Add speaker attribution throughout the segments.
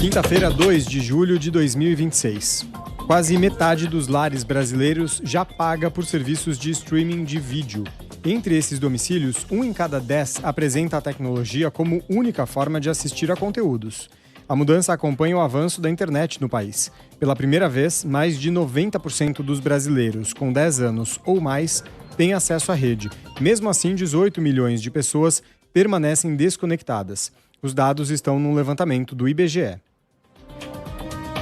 Speaker 1: Quinta-feira, 2 de julho de 2026. Quase metade dos lares brasileiros já paga por serviços de streaming de vídeo. Entre esses domicílios, 1 em cada 10 apresenta a tecnologia como única forma de assistir a conteúdos. A mudança acompanha o avanço da internet no país. Pela primeira vez, mais de 90% dos brasileiros com 10 anos ou mais têm acesso à rede. Mesmo assim, 18 milhões de pessoas permanecem desconectadas. Os dados estão num levantamento do IBGE.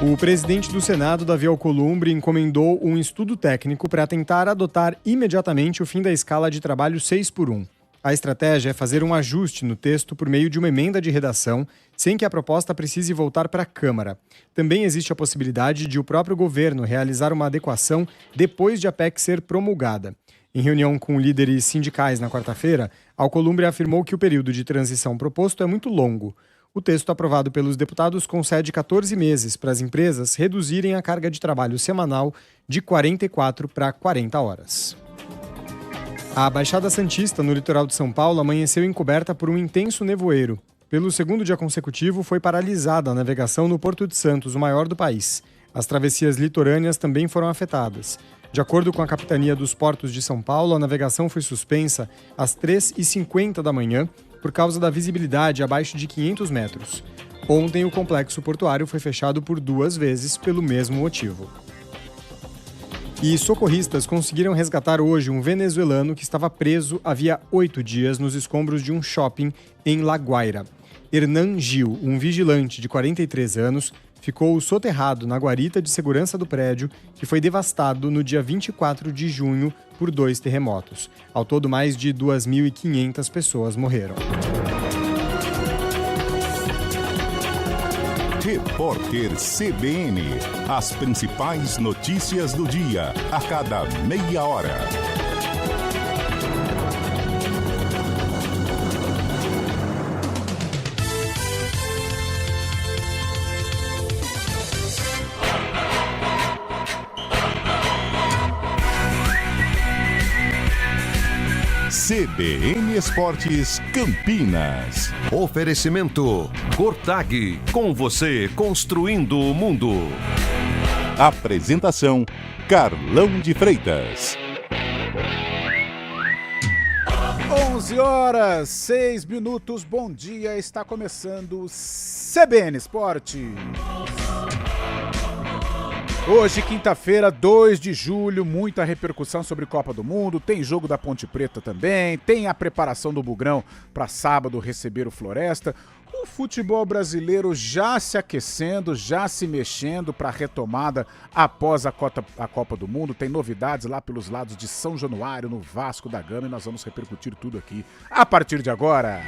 Speaker 1: O presidente do Senado, Davi Alcolumbre, encomendou um estudo técnico para tentar adotar imediatamente o fim da escala de trabalho 6x1. A estratégia é fazer um ajuste no texto por meio de uma emenda de redação, sem que a proposta precise voltar para a Câmara. Também existe a possibilidade de o próprio governo realizar uma adequação depois de a PEC ser promulgada. Em reunião com líderes sindicais na quarta-feira, Alcolumbre afirmou que o período de transição proposto é muito longo. O texto aprovado pelos deputados concede 14 meses para as empresas reduzirem a carga de trabalho semanal de 44 para 40 horas. A Baixada Santista, no litoral de São Paulo, amanheceu encoberta por um intenso nevoeiro. Pelo segundo dia consecutivo, foi paralisada a navegação no Porto de Santos, o maior do país. As travessias litorâneas também foram afetadas. De acordo com a Capitania dos Portos de São Paulo, a navegação foi suspensa às 3h50 da manhã por causa da visibilidade abaixo de 500 metros. Ontem, o complexo portuário foi fechado por 2 vezes pelo mesmo motivo. E socorristas conseguiram resgatar hoje um venezuelano que estava preso havia 8 dias nos escombros de um shopping em La Guaira. Hernan Gil, um vigilante de 43 anos, ficou soterrado na guarita de segurança do prédio, que foi devastado no dia 24 de junho por 2 terremotos. Ao todo, mais de 2.500 pessoas morreram.
Speaker 2: Repórter CBN. As principais notícias do dia, a cada meia hora. CBN Esportes Campinas.
Speaker 3: Oferecimento Cortag, com você construindo o mundo.
Speaker 2: Apresentação Carlão de Freitas.
Speaker 4: 11h06. Bom dia, está começando o CBN Esportes. Hoje, quinta-feira, 2 de julho, muita repercussão sobre Copa do Mundo, tem jogo da Ponte Preta também, tem a preparação do Bugrão para sábado receber o Floresta. O futebol brasileiro já se aquecendo, já se mexendo para a retomada após a Copa do Mundo. Tem novidades lá pelos lados de São Januário, no Vasco da Gama, e nós vamos repercutir tudo aqui a partir de agora.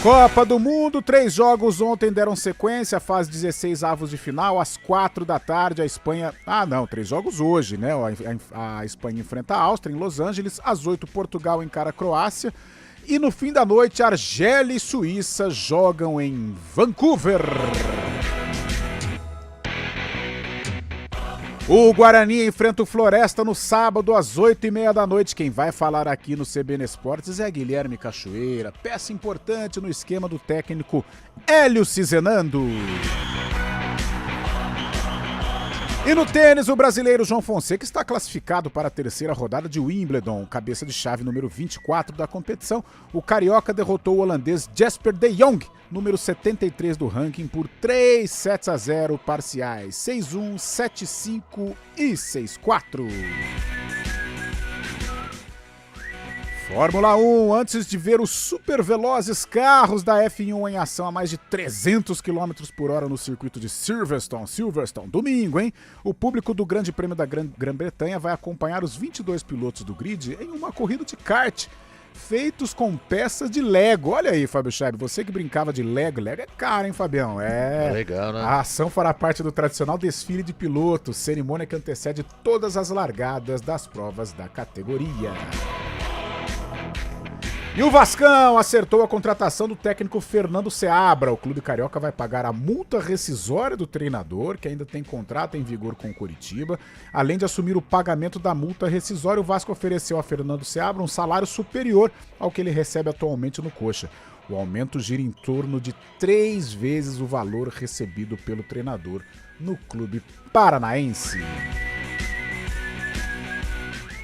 Speaker 4: Copa do Mundo, 3 jogos ontem deram sequência, fase 16 avos de final, às 4 da tarde a Espanha... 3 jogos hoje, né? A Espanha enfrenta a Áustria em Los Angeles, às 8 Portugal encara a Croácia e no fim da noite Argélia e Suíça jogam em Vancouver. O Guarani enfrenta o Floresta no sábado às 8h30 da noite. Quem vai falar aqui no CBN Esportes é Guilherme Cachoeira, peça importante no esquema do técnico Hélio Cizenando. E no tênis, o brasileiro João Fonseca está classificado para a terceira rodada de Wimbledon, cabeça de chave número 24 da competição. O carioca derrotou o holandês Jesper de Jong, número 73 do ranking, por 3-0 parciais, 6-1, 7-5 e 6-4. Fórmula 1, antes de ver os super velozes carros da F1 em ação a mais de 300 km por hora no circuito de Silverstone, domingo, hein? O público do Grande Prêmio da Grã-Bretanha vai acompanhar os 22 pilotos do grid em uma corrida de kart, feitos com peças de Lego. Olha aí, Fábio Scheib, você que brincava de Lego é caro, hein, Fabião? É
Speaker 5: legal, né?
Speaker 4: A ação fará parte do tradicional desfile de pilotos, cerimônia que antecede todas as largadas das provas da categoria. E o Vascão acertou a contratação do técnico Fernando Seabra. O clube carioca vai pagar a multa rescisória do treinador, que ainda tem contrato em vigor com o Coritiba. Além de assumir o pagamento da multa rescisória, o Vasco ofereceu a Fernando Seabra um salário superior ao que ele recebe atualmente no Coxa. O aumento gira em torno de 3 vezes o valor recebido pelo treinador no clube paranaense.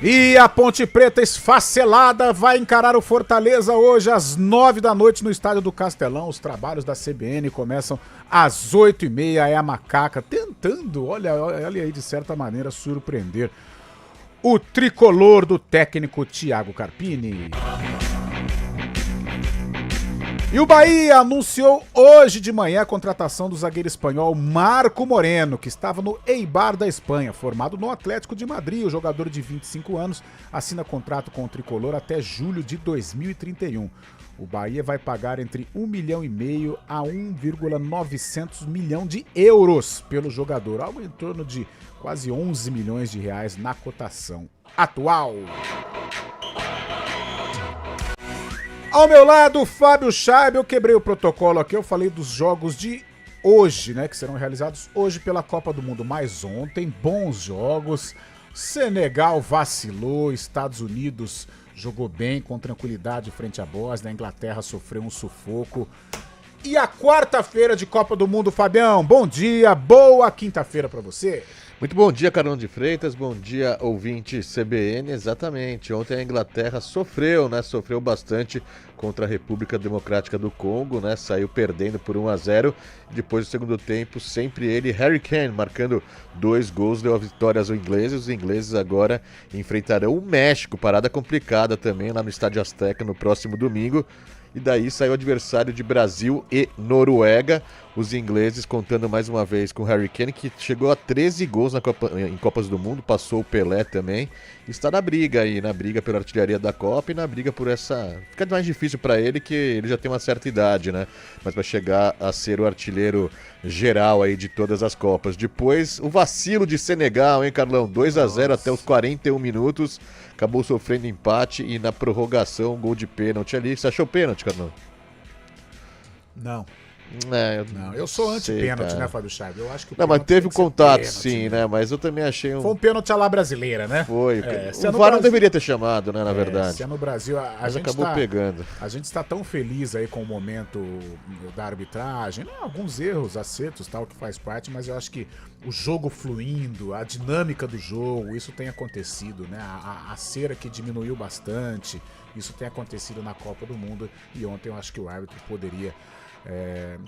Speaker 4: E a Ponte Preta esfacelada vai encarar o Fortaleza hoje às 9 da noite no Estádio do Castelão. Os trabalhos da CBN começam às 8h30. É a Macaca tentando, olha aí, de certa maneira, surpreender o tricolor do técnico Thiago Carpini. E o Bahia anunciou hoje de manhã a contratação do zagueiro espanhol Marco Moreno, que estava no Eibar da Espanha, formado no Atlético de Madrid. O jogador de 25 anos assina contrato com o tricolor até julho de 2031. O Bahia vai pagar entre 1,5 milhão a 1,9 milhão de euros pelo jogador, algo em torno de quase 11 milhões de reais na cotação atual. Ao meu lado, Fábio Scheibe. Eu quebrei o protocolo aqui, eu falei dos jogos de hoje, né, que serão realizados hoje pela Copa do Mundo, mas ontem, bons jogos. Senegal vacilou, Estados Unidos jogou bem, com tranquilidade frente à Bósnia, a Inglaterra sofreu um sufoco. E a quarta-feira de Copa do Mundo, Fabião, bom dia, boa quinta-feira pra você.
Speaker 5: Muito bom dia, Carlão de Freitas, bom dia, ouvinte CBN, exatamente, ontem a Inglaterra sofreu bastante contra a República Democrática do Congo, né, saiu perdendo por 1-0, depois do segundo tempo, sempre ele, Harry Kane, marcando 2 gols, deu a vitória aos ingleses. Os ingleses agora enfrentarão o México, parada complicada também, lá no Estádio Azteca, no próximo domingo. E daí saiu o adversário de Brasil e Noruega. Os ingleses contando mais uma vez com o Harry Kane, que chegou a 13 gols em Copas do Mundo, passou o Pelé também. Está na briga aí, na briga pela artilharia da Copa e na briga por essa... Fica mais difícil para ele, que ele já tem uma certa idade, né? Mas vai chegar a ser o artilheiro geral aí de todas as Copas. Depois, o vacilo de Senegal, hein, Carlão? 2-0 até os 41 minutos. Acabou sofrendo empate e na prorrogação, um gol de pênalti ali. Você achou pênalti, Carlão?
Speaker 4: Não.
Speaker 5: Não,
Speaker 4: eu sou anti-pênalti, né, Fábio Scheibe? Eu acho que
Speaker 5: não, mas teve contato, pênalti, sim, né? Mas eu também achei
Speaker 4: Foi um pênalti à la brasileira, né?
Speaker 5: Foi. O VAR não deveria ter chamado, né, na verdade.
Speaker 4: Se é no Brasil,
Speaker 5: mas acabou pegando.
Speaker 4: A gente está tão feliz aí com o momento da arbitragem, né? Alguns erros, acertos, tal, que faz parte, mas eu acho que o jogo fluindo, a dinâmica do jogo, isso tem acontecido, né? A cera que diminuiu bastante, isso tem acontecido na Copa do Mundo, e ontem eu acho que o árbitro poderia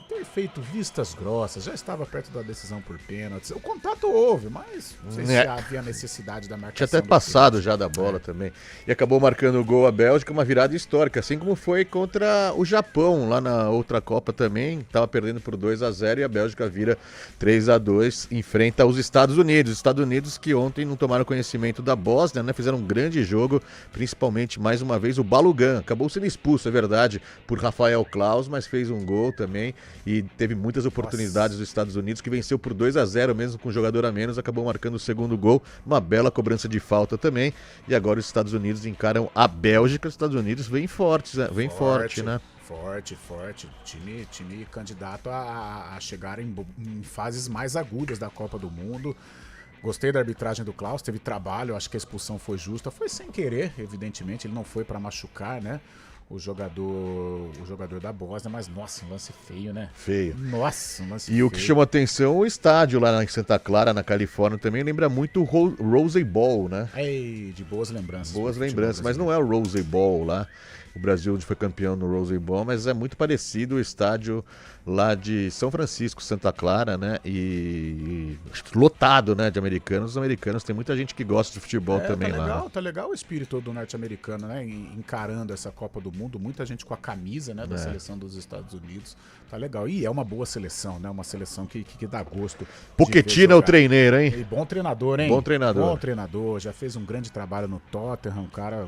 Speaker 4: ter feito vistas grossas, já estava perto da decisão por pênaltis. O contato houve, mas não sei se havia necessidade da marcação.
Speaker 5: Tinha até passado já da bola também. E acabou marcando o gol a Bélgica, uma virada histórica, assim como foi contra o Japão, lá na outra Copa também. Estava perdendo por 2-0 e a Bélgica vira 3-2, enfrenta os Estados Unidos. Os Estados Unidos que ontem não tomaram conhecimento da Bósnia, né? Fizeram um grande jogo, principalmente, mais uma vez, o Balogun. Acabou sendo expulso, é verdade, por Rafael Claus, mas fez um gol também e teve muitas oportunidades dos Estados Unidos, que venceu por 2-0 mesmo com um jogador a menos, acabou marcando o segundo gol, uma bela cobrança de falta também, e agora os Estados Unidos encaram a Bélgica. Os Estados Unidos vem forte, né?
Speaker 4: Forte. Time candidato a chegar em fases mais agudas da Copa do Mundo. Gostei da arbitragem do Klaus, teve trabalho, acho que a expulsão foi justa, foi sem querer, evidentemente, ele não foi para machucar, né? O jogador da Bósnia, mas nossa, um lance feio, né?
Speaker 5: Feio.
Speaker 4: Nossa, um lance
Speaker 5: feio.
Speaker 4: E
Speaker 5: o que chamou atenção, o estádio lá em Santa Clara, na Califórnia, também lembra muito o Rose Bowl, né?
Speaker 4: De boas lembranças.
Speaker 5: Boas lembranças, mas não é o Rose Bowl lá. O Brasil foi campeão no Rose Bowl, mas é muito parecido o estádio lá de São Francisco, Santa Clara, né? E lotado, né, de americanos. Os americanos, tem muita gente que gosta de futebol também lá. Né?
Speaker 4: Tá legal o espírito do norte-americano, né? Encarando essa Copa do Mundo, muita gente com a camisa, né, da seleção dos Estados Unidos. Tá legal. E é uma boa seleção, né? Uma seleção que dá gosto.
Speaker 5: Pochettino é o treineiro, hein?
Speaker 4: E bom treinador, hein?
Speaker 5: Bom treinador.
Speaker 4: Já fez um grande trabalho no Tottenham, um cara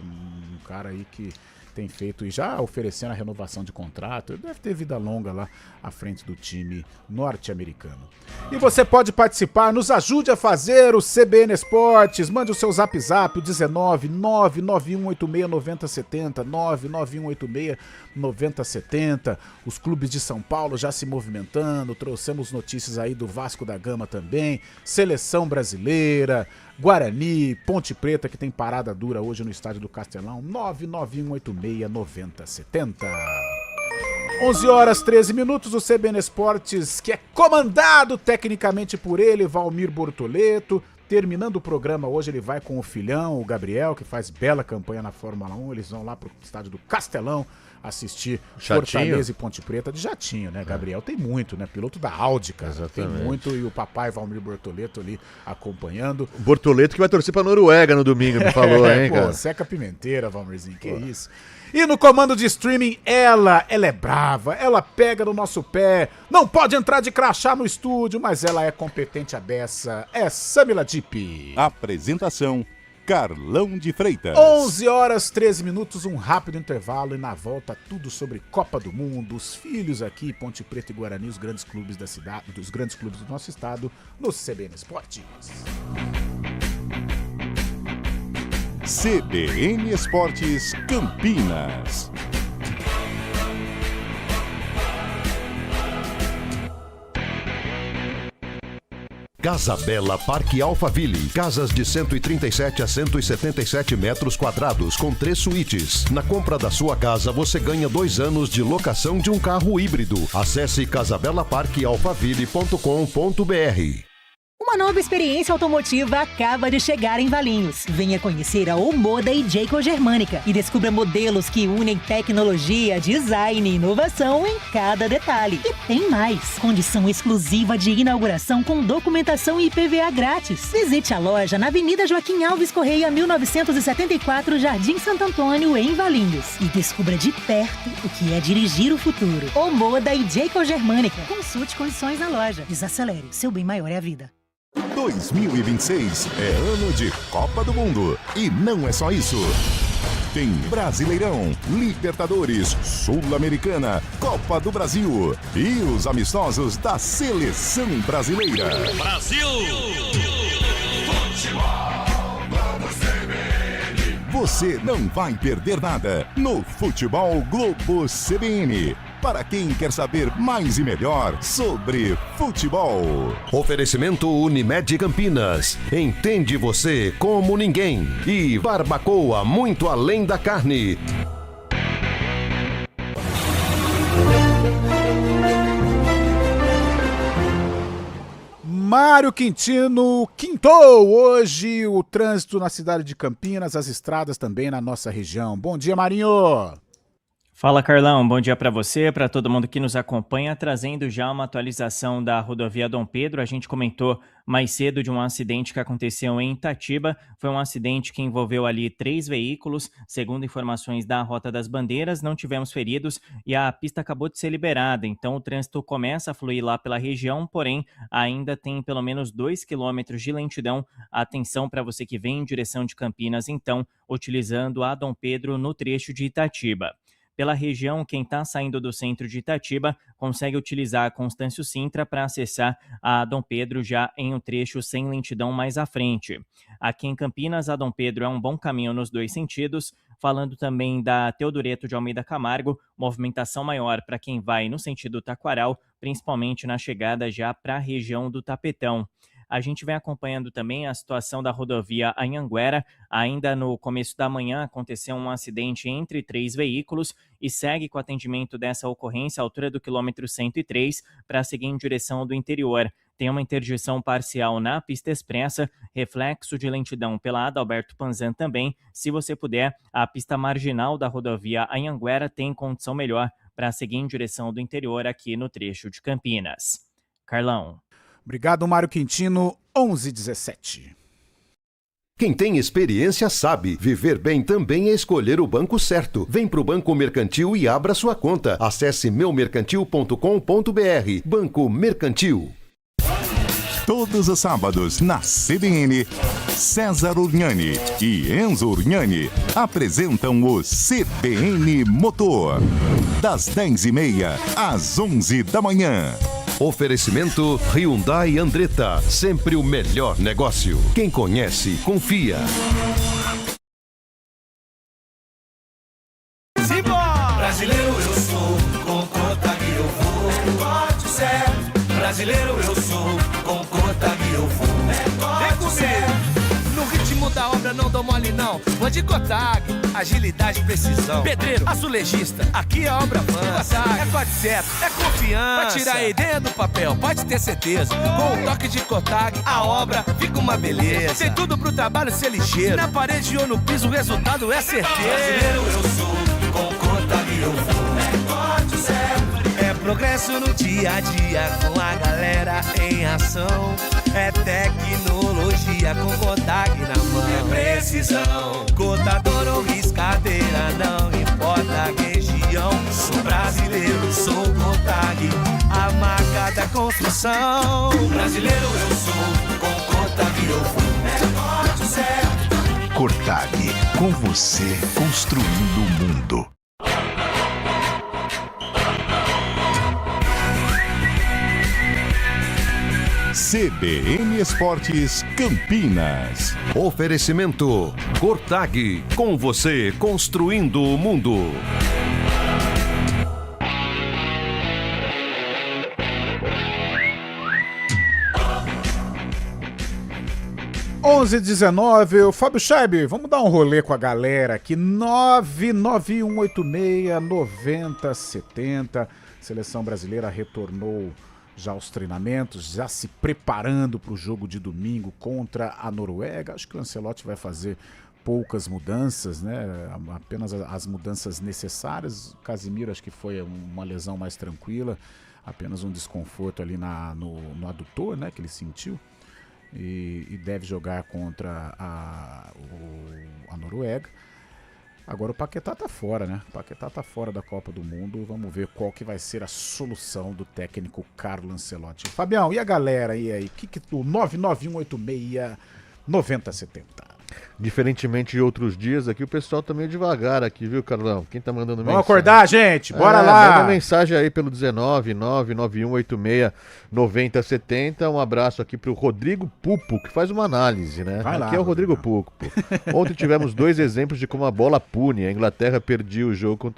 Speaker 4: aí que tem feito e já oferecendo a renovação de contrato. Ele deve ter vida longa lá à frente do time norte-americano. E você pode participar, nos ajude a fazer o CBN Esportes. Mande o seu zap, o 19 991869070, 991869070. Os clubes de São Paulo já se movimentando, trouxemos notícias aí do Vasco da Gama também, seleção brasileira, Guarani, Ponte Preta, que tem parada dura hoje no estádio do Castelão, 991869070. 11h13, o CBN Esportes, que é comandado tecnicamente por ele, Valmir Bortoleto. Terminando o programa hoje, ele vai com o filhão, o Gabriel, que faz bela campanha na Fórmula 1. Eles vão lá pro estádio do Castelão assistir Fortaleza e Ponte Preta de jatinho, né? Gabriel tem muito, né? Piloto da Audi, cara. Exatamente. Tem muito, e o papai Valmir Bortoleto ali acompanhando.
Speaker 5: O Bortoleto que vai torcer pra Noruega no domingo, me falou, hein, cara?
Speaker 4: Seca Pimenteira, Valmirzinho, que isso. E no comando de streaming, ela é brava, ela pega no nosso pé, não pode entrar de crachá no estúdio, mas ela é competente a beça, é Samila Dipp.
Speaker 2: Apresentação, Carlão de Freitas.
Speaker 4: 11h13, um rápido intervalo e na volta tudo sobre Copa do Mundo, os filhos aqui, Ponte Preta e Guarani, os grandes clubes da cidade, dos grandes clubes do nosso estado, no CBN Esportes.
Speaker 2: CBN Esportes Campinas.
Speaker 3: Casa Bela Parque Alphaville. Casas de 137 a 177 metros quadrados com 3 suítes. Na compra da sua casa, você ganha 2 anos de locação de um carro híbrido. Acesse casabelaparquealphaville.com.br.
Speaker 6: Uma nova experiência automotiva acaba de chegar em Valinhos. Venha conhecer a Omoda e Jayco Germânica e descubra modelos que unem tecnologia, design e inovação em cada detalhe. E tem mais! Condição exclusiva de inauguração com documentação e IPVA grátis. Visite a loja na Avenida Joaquim Alves Correia, 1974, Jardim Santo Antônio, em Valinhos. E descubra de perto o que é dirigir o futuro. Omoda e Jayco Germânica. Consulte condições na loja. Desacelere. Seu bem maior é a vida.
Speaker 2: 2026 é ano de Copa do Mundo. E não é só isso. Tem Brasileirão, Libertadores, Sul-Americana, Copa do Brasil e os amistosos da Seleção Brasileira.
Speaker 7: Brasil!
Speaker 2: Você não vai perder nada no Futebol Globo CBN. Para quem quer saber mais e melhor sobre futebol.
Speaker 3: Oferecimento Unimed Campinas. Entende você como ninguém. E Barbacoa, muito além da carne.
Speaker 4: Mário Quintino quintou hoje o trânsito na cidade de Campinas, as estradas também na nossa região. Bom dia, Marinho!
Speaker 8: Fala, Carlão, bom dia para você, para todo mundo que nos acompanha, trazendo já uma atualização da rodovia Dom Pedro. A gente comentou mais cedo de um acidente que aconteceu em Itatiba. Foi um acidente que envolveu ali 3 veículos, segundo informações da Rota das Bandeiras, não tivemos feridos e a pista acabou de ser liberada, então o trânsito começa a fluir lá pela região, porém ainda tem pelo menos 2 quilômetros de lentidão. Atenção para você que vem em direção de Campinas, então, utilizando a Dom Pedro no trecho de Itatiba. Pela região, quem está saindo do centro de Itatiba consegue utilizar a Constâncio Sintra para acessar a Dom Pedro já em um trecho sem lentidão mais à frente. Aqui em Campinas, a Dom Pedro é um bom caminho nos 2 sentidos. Falando também da Teodoreto de Almeida Camargo, movimentação maior para quem vai no sentido Taquaral, principalmente na chegada já para a região do Tapetão. A gente vem acompanhando também a situação da rodovia Anhanguera. Ainda no começo da manhã aconteceu um acidente entre 3 veículos e segue com o atendimento dessa ocorrência à altura do quilômetro 103 para seguir em direção do interior. Tem uma interdição parcial na pista expressa, reflexo de lentidão pela Adalberto Panzan também. Se você puder, a pista marginal da rodovia Anhanguera tem condição melhor para seguir em direção do interior aqui no trecho de Campinas. Carlão.
Speaker 4: Obrigado, Mário Quintino, 11h17.
Speaker 3: Quem tem experiência sabe, viver bem também é escolher o banco certo. Vem pro Banco Mercantil e abra sua conta. Acesse meumercantil.com.br. Banco Mercantil.
Speaker 2: Todos os sábados, na CBN, César Urnani e Enzo Urnani apresentam o CBN Motor. Das 10h30 às 11 da manhã.
Speaker 3: Oferecimento Hyundai Andretta, sempre o melhor negócio. Quem conhece, confia.
Speaker 7: Brasileiro eu sou, com Cotag eu vou. Bote certo. Brasileiro eu sou, com Cotag eu vou. Bote certo. No ritmo da obra não dou mole não. Vou de Cotag, agilidade e precisão. Pedreiro, azulejista, aqui a obra avança. É corte certo, é confiança. Pra tirar a ideia do papel, pode ter certeza. Com o toque de Cotag, a obra fica uma beleza. Tem tudo pro trabalho ser ligeiro. Na parede ou no piso, o resultado é certeza. Brasileiro eu sou, com Cotag eu vou. É corte certo. É progresso no dia a dia, com a galera em ação. É tecnologia com Cotag na mão. É precisão, cotador ou riscadeira, não importa a região. Sou brasileiro, sou Cotag, a marca da construção. Brasileiro eu sou, com Cotag eu vou. É corte certo.
Speaker 9: Cotag, com você construindo o mundo.
Speaker 2: CBN Esportes Campinas.
Speaker 3: Oferecimento Cotag, com você construindo o mundo.
Speaker 4: Onze 19, o Fábio Scheib, vamos dar um rolê com a galera aqui, 99186-9070. Seleção brasileira retornou já aos treinamentos, já se preparando para o jogo de domingo contra a Noruega. Acho que o Ancelotti vai fazer poucas mudanças, né? Apenas as mudanças necessárias. O Casimiro acho que foi uma lesão mais tranquila, apenas um desconforto ali no adutor, né, que ele sentiu. E deve jogar contra a Noruega. Agora o Paquetá tá fora, né? O Paquetá tá fora da Copa do Mundo. Vamos ver qual que vai ser a solução do técnico Carlo Ancelotti. Fabião, e a galera aí? O que o 99186-9070?
Speaker 5: Diferentemente de outros dias aqui, o pessoal tá meio devagar aqui, viu, Carlão? Quem tá mandando mensagem?
Speaker 4: Vamos acordar, gente! Bora lá!
Speaker 5: Manda mensagem aí pelo 19991869070. Um abraço aqui pro Rodrigo Pupo, que faz uma análise, né?
Speaker 4: Vai lá,
Speaker 5: aqui é o Rodrigo Pupo. Ontem tivemos 2 exemplos de como a bola pune. A Inglaterra perdia o jogo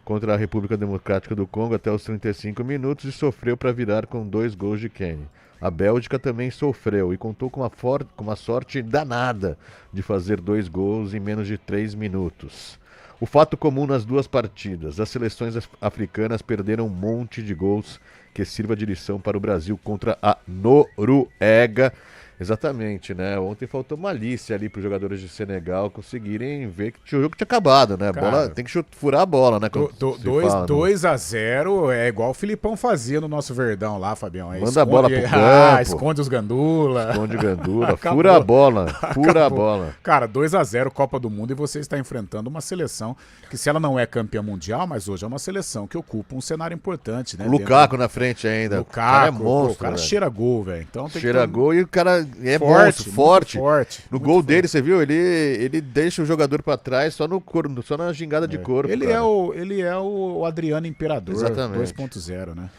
Speaker 5: contra a República Democrática do Congo até os 35 minutos e sofreu para virar com 2 gols de Kane. A Bélgica também sofreu e contou com uma sorte danada de fazer 2 gols em menos de 3 minutos. O fato comum nas 2 partidas: as seleções africanas perderam um monte de gols que sirva de lição para o Brasil contra a Noruega. Exatamente, né? Ontem faltou malícia ali para os jogadores de Senegal conseguirem ver que o jogo tinha acabado, né? A bola, tem que furar a bola, né?
Speaker 4: 2-0 é igual o Filipão fazia no nosso Verdão lá, Fabião.
Speaker 5: Manda a bola pro campo.
Speaker 4: Esconde os gandula.
Speaker 5: Esconde gandula. Fura a bola. Fura a bola.
Speaker 4: Cara, 2-0 Copa do Mundo e você está enfrentando uma seleção que, se ela não é campeã mundial, mas hoje é uma seleção que ocupa um cenário importante, né?
Speaker 5: O Lukaku na frente ainda.
Speaker 4: Lukaku,
Speaker 5: o cara é monstro.
Speaker 4: O cara cheira gol, velho. Então
Speaker 5: cheira gol e o cara é monstro, forte. No gol
Speaker 4: forte.
Speaker 5: dele, você viu? Ele deixa o jogador pra trás só só na gingada de corpo.
Speaker 4: Ele é o Adriano Imperador 2.0, né?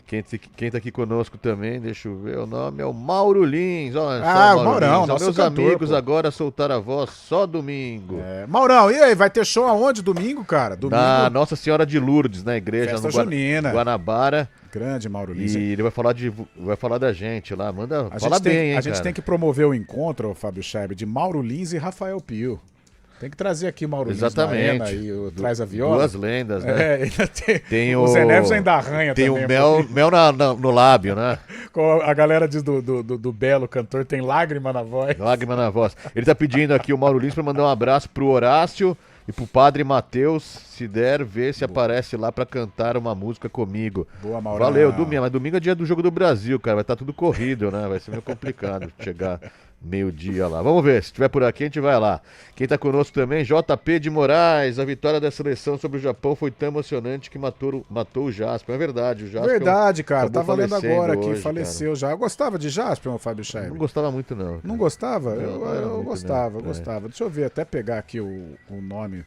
Speaker 5: Quem tá aqui conosco também, deixa eu ver o nome, é o Mauro Lins. Olha
Speaker 4: o Maurão,
Speaker 5: Lins.
Speaker 4: nosso
Speaker 5: Meus
Speaker 4: cantor,
Speaker 5: amigos
Speaker 4: pô.
Speaker 5: Agora soltaram a voz só domingo.
Speaker 4: Maurão, e aí, vai ter show aonde domingo, cara? Domingo?
Speaker 5: Na Nossa Senhora de Lourdes, na igreja
Speaker 4: Festa
Speaker 5: no
Speaker 4: junina.
Speaker 5: Guanabara.
Speaker 4: Grande Mauro Lins.
Speaker 5: E ele vai falar da gente lá. Fala bem, hein,
Speaker 4: A gente tem que promover o encontro, Fábio Scheib, de Mauro Lins e Rafael Pio. Tem que trazer aqui Mauro Lins na arena e Traz a Viola.
Speaker 5: 2 lendas, né?
Speaker 4: Ainda tem o Zé Neves ainda arranha
Speaker 5: tem
Speaker 4: também.
Speaker 5: Tem o mel no lábio, né?
Speaker 4: A galera diz do Belo cantor, tem lágrima na voz.
Speaker 5: Lágrima na voz. Ele tá pedindo aqui o Mauro Lins pra mandar um abraço pro Horácio e pro Padre Matheus, se der, ver se aparece lá pra cantar uma música comigo.
Speaker 4: Boa, Mauro.
Speaker 5: Valeu, domingo. Mas domingo é dia do Jogo do Brasil, cara. Vai estar tudo corrido, né? Vai ser meio complicado chegar meio-dia lá. Vamos ver, se estiver por aqui a gente vai lá. Quem tá conosco também, JP de Moraes. A vitória da seleção sobre o Japão foi tão emocionante que matou o Jaspion. É verdade, o Jaspion.
Speaker 4: Verdade, cara.
Speaker 5: acabou
Speaker 4: Tava lendo agora
Speaker 5: falecendo
Speaker 4: que
Speaker 5: hoje,
Speaker 4: faleceu já. Eu gostava de Jaspion, Fábio
Speaker 5: cara.
Speaker 4: Scheib.
Speaker 5: Não gostava muito, não. Cara.
Speaker 4: Não gostava?
Speaker 5: Não era
Speaker 4: Eu
Speaker 5: muito,
Speaker 4: gostava,
Speaker 5: não.
Speaker 4: gostava. Deixa eu ver, até pegar aqui o nome.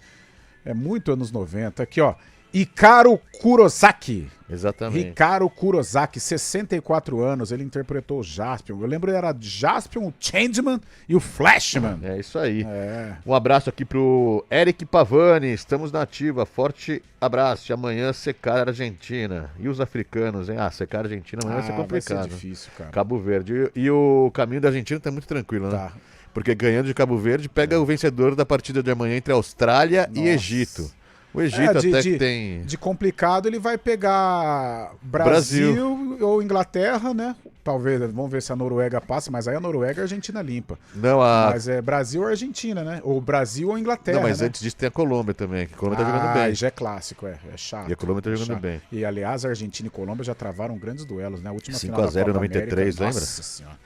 Speaker 4: É muito anos 90. Aqui, ó. Hikaru Kurosaki.
Speaker 5: Exatamente.
Speaker 4: Hikaru Kurosaki, 64 anos, ele interpretou o Jaspion. Eu lembro, era Jaspion, o Changeman e o Flashman.
Speaker 5: É isso aí.
Speaker 4: É.
Speaker 5: Um abraço aqui pro Eric Pavani, estamos na ativa, forte abraço. E amanhã secar a Argentina. E os africanos, hein? Secar a Argentina amanhã vai ser complicado.
Speaker 4: Vai ser difícil, cara.
Speaker 5: Cabo Verde. E o caminho da Argentina tá muito tranquilo, né?
Speaker 4: Tá.
Speaker 5: Porque ganhando de Cabo Verde, pega o vencedor da partida de amanhã entre Austrália e
Speaker 4: Nossa.
Speaker 5: Egito. O Egito até que tem...
Speaker 4: De complicado, ele vai pegar Brasil ou Inglaterra, né? Talvez, vamos ver se a Noruega passa, mas aí a Noruega e a Argentina limpa.
Speaker 5: Não,
Speaker 4: Mas é Brasil ou Argentina, né? Ou Brasil ou Inglaterra,
Speaker 5: Não, mas
Speaker 4: né?
Speaker 5: antes disso tem a Colômbia também, que a Colômbia tá jogando bem.
Speaker 4: Já é clássico, é chato.
Speaker 5: E a Colômbia tá jogando
Speaker 4: chato.
Speaker 5: bem.
Speaker 4: E, aliás, a Argentina e Colômbia já travaram grandes duelos, né? A última
Speaker 5: 5
Speaker 4: final
Speaker 5: a
Speaker 4: da
Speaker 5: 0
Speaker 4: Copa
Speaker 5: em 93,
Speaker 4: América,
Speaker 5: lembra?
Speaker 4: Nossa Senhora.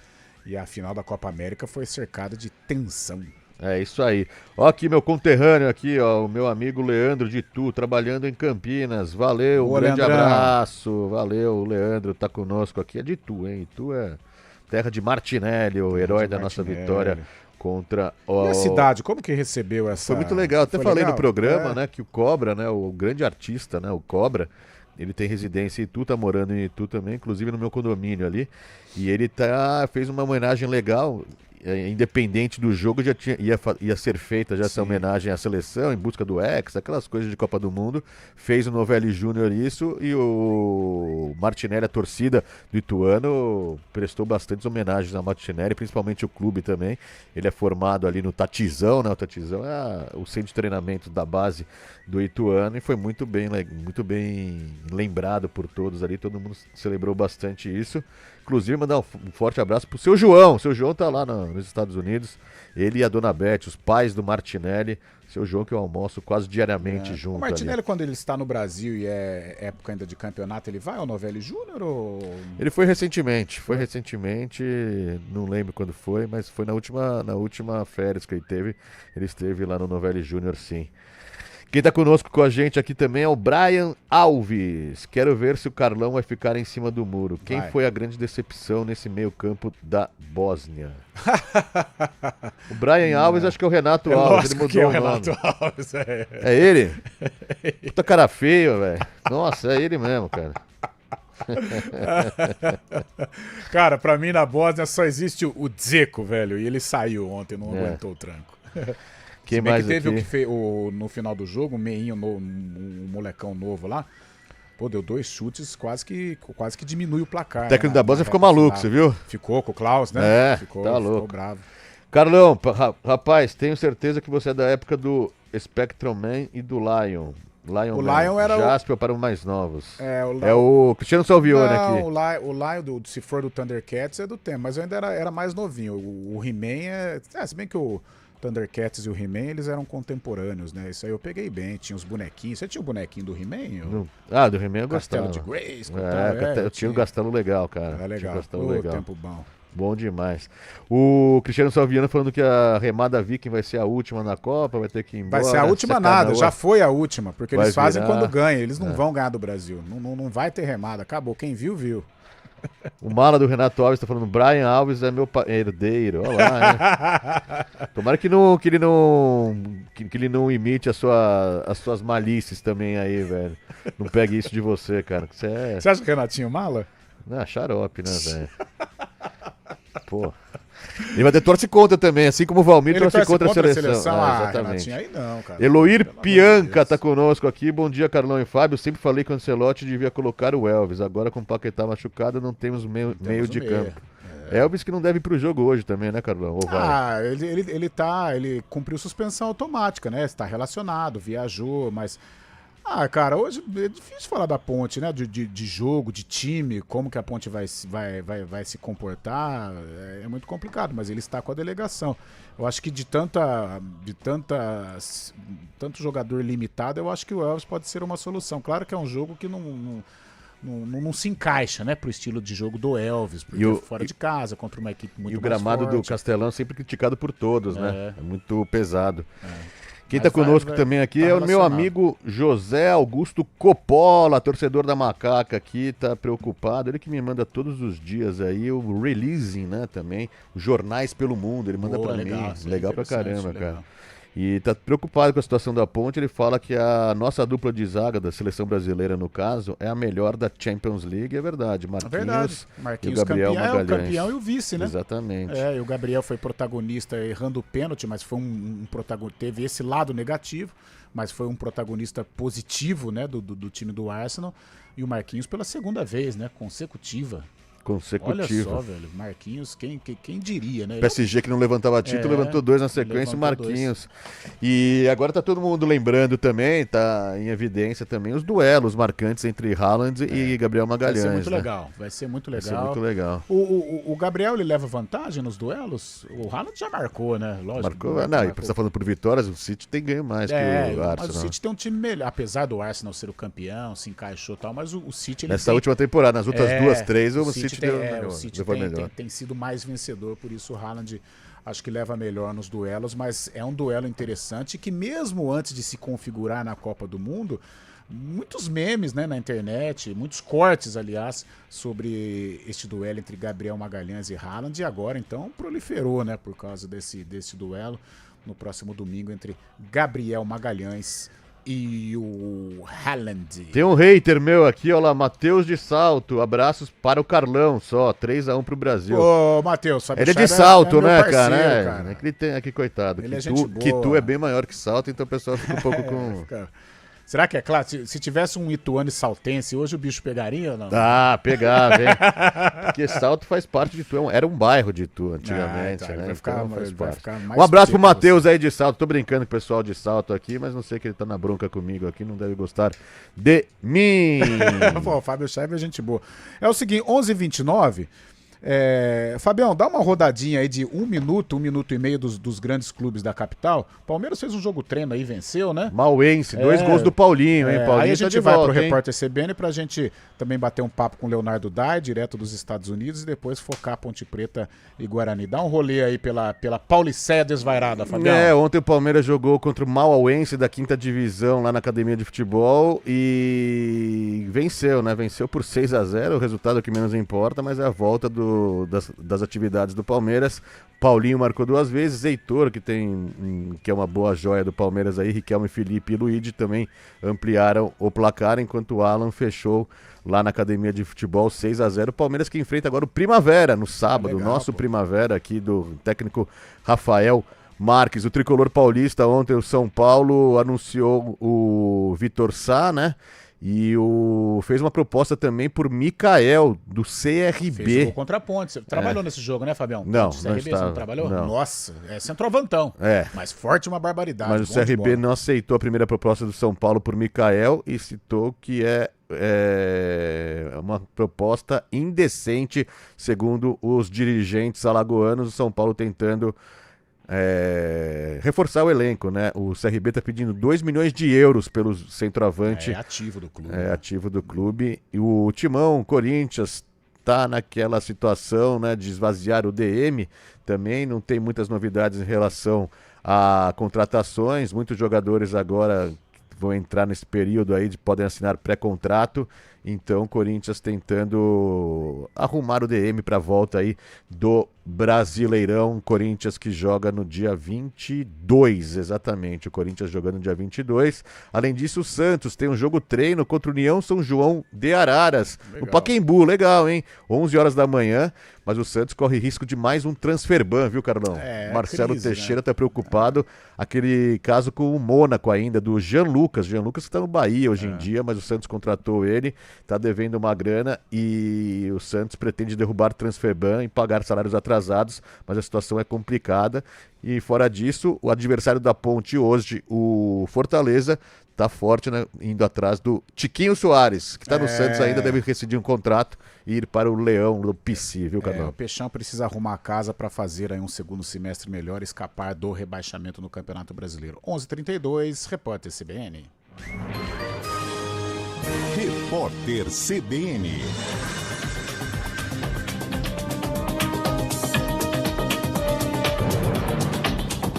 Speaker 4: E a final da Copa América foi cercada de tensão.
Speaker 5: É isso aí. Ó aqui meu conterrâneo aqui, ó, o meu amigo Leandro de Tu, trabalhando em Campinas. Valeu,
Speaker 4: Ô,
Speaker 5: grande
Speaker 4: Leandrão.
Speaker 5: abraço. Valeu, o Leandro tá conosco aqui. É de Tu, hein? Tu é terra de Martinelli, o herói da nossa
Speaker 4: Martinelli.
Speaker 5: vitória contra o...
Speaker 4: E a cidade, como que recebeu essa...
Speaker 5: Foi muito legal. Até
Speaker 4: Foi
Speaker 5: falei
Speaker 4: legal?
Speaker 5: no programa,
Speaker 4: É.
Speaker 5: né, que o Cobra, né, o grande artista, né, o Cobra, ele tem residência em Itu, tá morando em Itu também, inclusive no meu condomínio ali. E ele fez uma homenagem legal, independente do jogo, ia ser feita já essa homenagem à seleção, em busca do Hexa, aquelas coisas de Copa do Mundo. Fez o Novelli Júnior isso, e o Martinelli, a torcida do Ituano, prestou bastantes homenagens ao Martinelli, principalmente o clube também. Ele é formado ali no Tatizão, né? O Tatizão é o centro de treinamento da base do Ituano, e foi muito bem lembrado por todos ali, todo mundo celebrou bastante isso. Inclusive, mandar um forte abraço pro seu João. Seu João tá lá nos Estados Unidos. Ele e a dona Beth, os pais do Martinelli. Seu João, que eu almoço quase diariamente junto.
Speaker 4: O Martinelli,
Speaker 5: ali.
Speaker 4: quando ele está no Brasil e é época ainda de campeonato, ele vai ao Novelli Júnior ou...
Speaker 5: Ele foi recentemente. Não lembro quando foi, mas foi na última férias que ele teve. Ele esteve lá no Novelli Júnior, sim. Quem tá conosco com a gente aqui também é o Brian Alves. Quero ver se o Carlão vai ficar em cima do muro. Quem foi a grande decepção nesse meio-campo da Bósnia? O Brian Alves, acho que é o Renato Alves. Ele mudou o nome.
Speaker 4: Alves,
Speaker 5: É ele? Puta cara feio, velho. Nossa, é ele mesmo, cara.
Speaker 4: Cara, pra mim na Bósnia só existe o Dzeko, velho. E ele saiu ontem, não aguentou o tranco.
Speaker 5: Quem
Speaker 4: Se bem
Speaker 5: mais
Speaker 4: que teve
Speaker 5: aqui?
Speaker 4: no final do jogo, um meinho, um molecão novo lá. Pô, deu 2 chutes, quase que diminui o placar.
Speaker 5: O técnico
Speaker 4: né,
Speaker 5: da Bósnia ficou
Speaker 4: reta
Speaker 5: maluco,
Speaker 4: final.
Speaker 5: você viu?
Speaker 4: Ficou com o Klaus, né?
Speaker 5: É,
Speaker 4: ficou
Speaker 5: tá louco.
Speaker 4: bravo.
Speaker 5: Carlão, rapaz, tenho certeza que você é da época do Spectrum Man e do Lion.
Speaker 4: O Lion era
Speaker 5: Jasper para os mais novos.
Speaker 4: É
Speaker 5: o Cristiano Salvione aqui.
Speaker 4: O Lion, se for do Thundercats, é do tempo, mas eu ainda era mais novinho. O He-Man se bem que o Thundercats e o He-Man, eles eram contemporâneos, né? Isso aí eu peguei bem, tinha os bonequinhos. Você tinha o bonequinho do He-Man?
Speaker 5: Do He-Man eu gostava.
Speaker 4: Castelo de Grayskull.
Speaker 5: Eu tinha o Castelo legal, cara.
Speaker 4: Era legal. Tempo bom.
Speaker 5: Bom demais. O Cristiano Salviano falando que a remada Viking vai ser a última na Copa, vai ter que ir embora.
Speaker 4: Vai ser a última nada, já foi a última, porque eles fazem quando ganham, eles não vão ganhar do Brasil. Não vai ter remada, acabou. Quem viu, viu.
Speaker 5: O mala do Renato Alves tá falando, Brian Alves é meu herdeiro. Olha lá, né? Tomara que ele não imite as suas malícias também aí, velho. Não pegue isso de você, cara.
Speaker 4: Você acha que o Renatinho mala?
Speaker 5: Não, xarope, né, velho? Pô. Ele vai ter torce contra também, assim como o Valmir torce contra a seleção.
Speaker 4: Exatamente. Aí não, cara.
Speaker 5: Eloir Pianca tá conosco aqui. Bom dia, Carlão e Fábio. Sempre falei que o Ancelotti devia colocar o Elvis. Agora com o Paquetá machucado, não temos meio de campo. Elvis que não deve ir pro jogo hoje também, né, Carlão? Ou vai?
Speaker 4: Ele cumpriu suspensão automática, né? Está relacionado, viajou, mas... cara, hoje é difícil falar da Ponte, né? De jogo, de time, como que a Ponte vai se comportar, é muito complicado, mas ele está com a delegação. Eu acho que de tanto jogador limitado, eu acho que o Elvis pode ser uma solução. Claro que é um jogo que não não se encaixa, né, pro estilo de jogo do Elvis, porque fora de casa, contra uma equipe muito mais forte.
Speaker 5: E o gramado do Castelão é sempre criticado por todos, né? É muito pesado. Quem
Speaker 4: Mas
Speaker 5: tá conosco também aqui é o meu amigo José Augusto Coppola, torcedor da Macaca aqui, tá preocupado. Ele que me manda todos os dias aí o releasing, né, também, jornais pelo mundo, ele manda pra mim. Legal pra caramba, cara. E tá preocupado com a situação da Ponte. Ele fala que a nossa dupla de zaga da seleção brasileira, no caso, é a melhor da Champions League. É verdade, Marquinhos e o Gabriel Magalhães.
Speaker 4: É o campeão e o vice, né?
Speaker 5: Exatamente.
Speaker 4: E o Gabriel foi protagonista errando o pênalti, mas foi um protagonista, teve esse lado negativo, mas foi um protagonista positivo, né, do time do Arsenal. E o Marquinhos pela segunda vez, né, consecutiva. Olha só, velho, Marquinhos, quem diria, né?
Speaker 5: PSG que não levantava título, levantou 2 na sequência, o Marquinhos. E agora tá todo mundo lembrando também, tá em evidência também os duelos marcantes entre Haaland e Gabriel Magalhães.
Speaker 4: Vai ser muito legal, vai ser muito legal. O Gabriel, ele leva vantagem nos duelos? O Haaland já marcou, né? Lógico.
Speaker 5: Marcou. Não, e você tá falando por vitórias, o City tem ganho mais que o Arsenal.
Speaker 4: Mas o City tem um time melhor, apesar do Arsenal ser o campeão, se encaixou e tal, mas o City...
Speaker 5: Nessa última temporada, nas outras 2-3, o City
Speaker 4: o City tem sido mais vencedor, por isso o Haaland acho que leva melhor nos duelos, mas é um duelo interessante que mesmo antes de se configurar na Copa do Mundo, muitos memes, né, na internet, muitos cortes, aliás, sobre este duelo entre Gabriel Magalhães e Haaland, e agora então proliferou, né, por causa desse duelo no próximo domingo entre Gabriel Magalhães e o Haaland.
Speaker 5: Tem um hater meu aqui, ó lá, Matheus de Salto. Abraços para o Carlão, só 3-1 pro Brasil.
Speaker 4: Ô, Matheus,
Speaker 5: ele é de Salto, né, cara?
Speaker 4: É
Speaker 5: que ele tem aqui, coitado.
Speaker 4: Ele é gente boa.
Speaker 5: Itu é bem maior que Salto, então o pessoal fica um pouco com...
Speaker 4: Será que é claro? Se tivesse um Ituano saltense, hoje o bicho pegaria ou não?
Speaker 5: Ah, pegava, hein? Porque Salto faz parte de Itu, era um bairro de Itu antigamente, né?
Speaker 4: Vai ficar mais
Speaker 5: um abraço pro Matheus aí de Salto, tô brincando com o pessoal de Salto aqui, mas não sei que ele tá na bronca comigo aqui, não deve gostar de mim.
Speaker 4: Pô, o Fábio Scheiber é gente boa. É o seguinte, 11h29... Fabião, dá uma rodadinha aí de 1 minuto e meio dos grandes clubes da capital. Palmeiras fez um jogo treino aí, venceu, né?
Speaker 5: Mauense, 2 gols do Paulinho, hein? Paulinho
Speaker 4: aí a gente
Speaker 5: tá
Speaker 4: vai
Speaker 5: volta,
Speaker 4: pro Repórter CBN pra gente também bater um papo com o Leonardo Dai, direto dos Estados Unidos, e depois focar Ponte Preta e Guarani. Dá um rolê aí pela Pauliceia desvairada, Fabião.
Speaker 5: Ontem o Palmeiras jogou contra o Mauense da 5ª divisão lá na academia de futebol e venceu, né? Venceu por 6-0, o resultado que menos importa, mas é a volta das atividades do Palmeiras. Paulinho marcou 2 vezes, Heitor, que é uma boa joia do Palmeiras aí, Riquelme, Felipe e Luigi também ampliaram o placar, enquanto o Alan fechou lá na academia de futebol 6-0. O Palmeiras que enfrenta agora o Primavera no sábado, nosso Primavera aqui do técnico Rafael Marques. O tricolor paulista, ontem o São Paulo anunciou o Vitor Sá, né? E fez uma proposta também por Mikael, do CRB.
Speaker 4: Fez gol contra a Ponte. Você trabalhou nesse jogo, né, Fabião?
Speaker 5: Não,
Speaker 4: CRB,
Speaker 5: não estava,
Speaker 4: você não trabalhou?
Speaker 5: Não.
Speaker 4: Nossa, é centroavantão. Mas forte uma barbaridade.
Speaker 5: Mas o CRB não aceitou a primeira proposta do São Paulo por Mikael e citou que é uma proposta indecente, segundo os dirigentes alagoanos. O São Paulo tentando reforçar o elenco, né? O CRB está pedindo 2 milhões de euros pelo centroavante.
Speaker 4: É ativo do clube.
Speaker 5: Ativo do clube. E o Timão, o Corinthians, tá naquela situação, né, de esvaziar o DM. Também não tem muitas novidades em relação a contratações. Muitos jogadores agora vão entrar nesse período aí, podem assinar pré-contrato. Então, o Corinthians tentando arrumar o DM para a volta aí do Brasileirão. Corinthians que joga no dia 22, exatamente. O Corinthians jogando no dia 22. Além disso, o Santos tem um jogo treino contra o União São João de Araras. Legal. No Pacaembu, legal, hein? 11 horas da manhã. Mas o Santos corre risco de mais um transferban, viu, Carlão? Marcelo Teixeira tá preocupado. Aquele caso com o Mônaco ainda, do Jean Lucas. Jean Lucas que tá no Bahia hoje em dia, mas o Santos contratou ele, tá devendo uma grana e o Santos pretende derrubar transferban e pagar salários atrasados, mas a situação é complicada. E fora disso, o adversário da Ponte hoje, o Fortaleza, tá forte, né, indo atrás do Tiquinho Soares, que tá no Santos ainda, deve rescindir um contrato e ir para o Leão do PC, viu, Carlão?
Speaker 4: O Peixão precisa arrumar a casa para fazer aí um segundo semestre melhor e escapar do rebaixamento no Campeonato Brasileiro. 11h32, repórter CBN.
Speaker 2: Repórter CBN.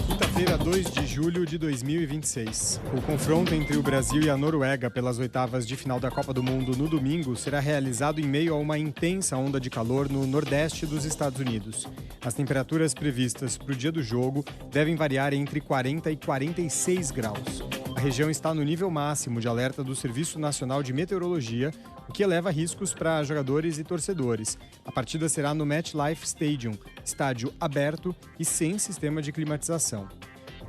Speaker 1: Quinta-feira, 2 de julho de 2026. O confronto entre o Brasil e a Noruega pelas oitavas de final da Copa do Mundo no domingo será realizado em meio a uma intensa onda de calor no nordeste dos Estados Unidos. As temperaturas previstas para o dia do jogo devem variar entre 40 e 46 graus. A região está no nível máximo de alerta do Serviço Nacional de Meteorologia, o que eleva riscos para jogadores e torcedores. A partida será no MetLife Stadium, estádio aberto e sem sistema de climatização.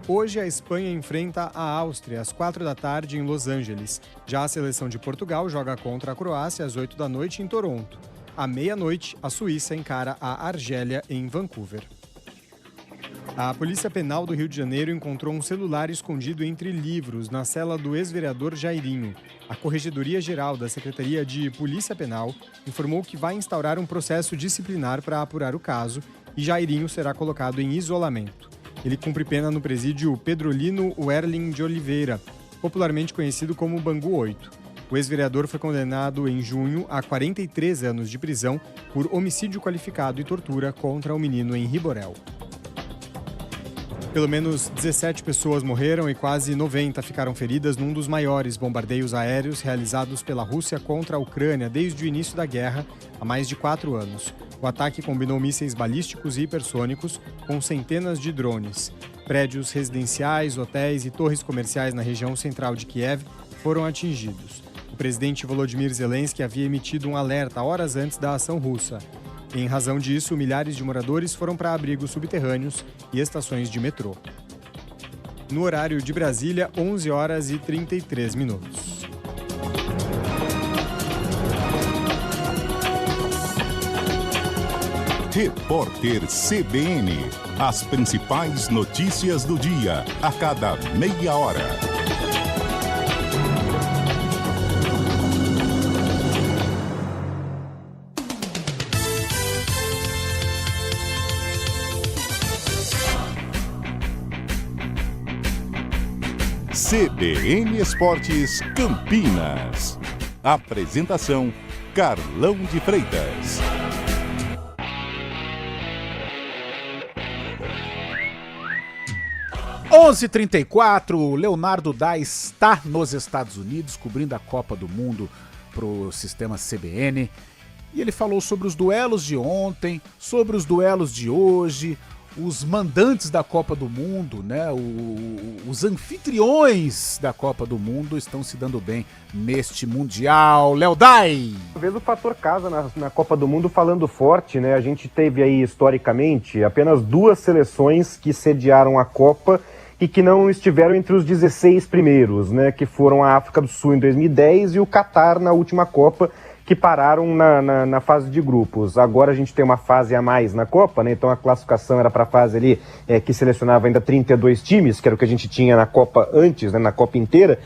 Speaker 1: Hoje, a Espanha enfrenta a Áustria às 4 da tarde em Los Angeles. Já a seleção de Portugal joga contra a Croácia às 8 da noite em Toronto. À meia-noite, a Suíça encara a Argélia em Vancouver. A Polícia Penal do Rio de Janeiro encontrou um celular escondido entre livros na cela do ex-vereador Jairinho. A Corregedoria Geral da Secretaria de Polícia Penal informou que vai instaurar um processo disciplinar para apurar o caso e Jairinho será colocado em isolamento. Ele cumpre pena no presídio Pedrolino Werling de Oliveira, popularmente conhecido como Bangu 8. O ex-vereador foi condenado em junho a 43 anos de prisão por homicídio qualificado e tortura contra o menino Henri Borel. Pelo menos 17 pessoas morreram e quase 90 ficaram feridas num dos maiores bombardeios aéreos realizados pela Rússia contra a Ucrânia desde o início da guerra, há mais de 4 anos. O ataque combinou mísseis balísticos e hipersônicos com centenas de drones. Prédios residenciais, hotéis e torres comerciais na região central de Kiev foram atingidos. O presidente Volodymyr Zelensky havia emitido um alerta horas antes da ação russa. Em razão disso, milhares de moradores foram para abrigos subterrâneos e estações de metrô. No horário de Brasília, 11 horas e 33 minutos.
Speaker 2: Repórter CBN. As principais notícias do dia, a cada meia hora. CBN Esportes Campinas. Apresentação: Carlão de Freitas.
Speaker 4: Onze 34, Leonardo Dai está nos Estados Unidos cobrindo a Copa do Mundo para o sistema CBN. E ele falou sobre os duelos de ontem, sobre os duelos de hoje, os mandantes da Copa do Mundo, né? Os anfitriões da Copa do Mundo estão se dando bem neste Mundial. Léo Dai!
Speaker 10: Talvez o fator casa na Copa do Mundo falando forte, né? A gente teve aí, historicamente, apenas 2 seleções que sediaram a Copa e que não estiveram entre os 16 primeiros, né? Que foram a África do Sul em 2010 e o Catar na última Copa, que pararam na fase de grupos. Agora a gente tem uma fase a mais na Copa, né? Então a classificação era para a fase ali que selecionava ainda 32 times, que era o que a gente tinha na Copa antes, né? Na Copa inteira,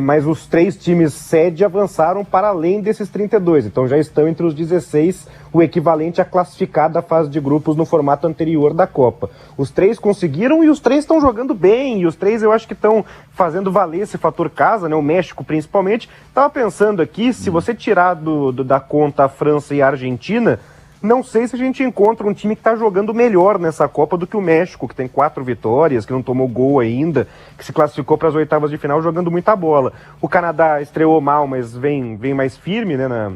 Speaker 10: mas os 3 times sede avançaram para além desses 32, então já estão entre os 16, o equivalente a classificar da fase de grupos no formato anterior da Copa. Os 3 conseguiram e os 3 estão jogando bem, e os 3 eu acho que estão fazendo valer esse fator casa, né? O México principalmente. Estava pensando aqui, se você tirar da conta a França e a Argentina, não sei se a gente encontra um time que está jogando melhor nessa Copa do que o México, que tem 4 vitórias, que não tomou gol ainda, que se classificou para as oitavas de final jogando muita bola. O Canadá estreou mal, mas vem mais firme, né,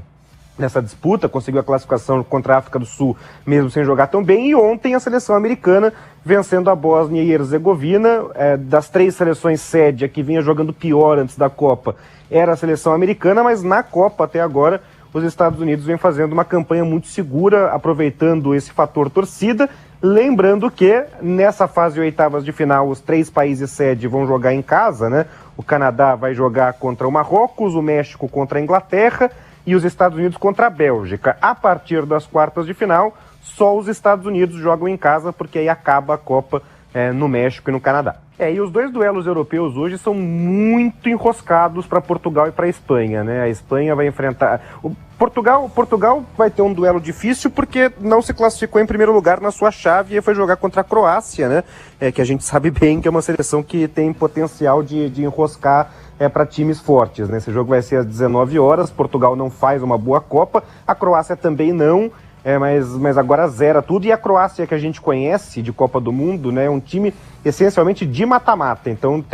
Speaker 10: nessa disputa, conseguiu a classificação contra a África do Sul, mesmo sem jogar tão bem. E ontem a seleção americana vencendo a Bósnia e Herzegovina. Das 3 seleções sede, a que vinha jogando pior antes da Copa era a seleção americana, mas na Copa até agora os Estados Unidos vem fazendo uma campanha muito segura, aproveitando esse fator torcida. Lembrando que nessa fase de oitavas de final, os 3 países sede vão jogar em casa, né? O Canadá vai jogar contra o Marrocos, o México contra a Inglaterra e os Estados Unidos contra a Bélgica. A partir das quartas de final, só os Estados Unidos jogam em casa, porque aí acaba a Copa no México e no Canadá. E os 2 duelos europeus hoje são muito enroscados para Portugal e para a Espanha, né? A Espanha vai enfrentar... Portugal vai ter um duelo difícil porque não se classificou em primeiro lugar na sua chave e foi jogar contra a Croácia, né? Que a gente sabe bem que é uma seleção que tem potencial de enroscar para times fortes, né? Esse jogo vai ser às 19 horas, Portugal não faz uma boa Copa, a Croácia também não, mas agora zera tudo, e a Croácia que a gente conhece de Copa do Mundo, né, é um time essencialmente de mata-mata, então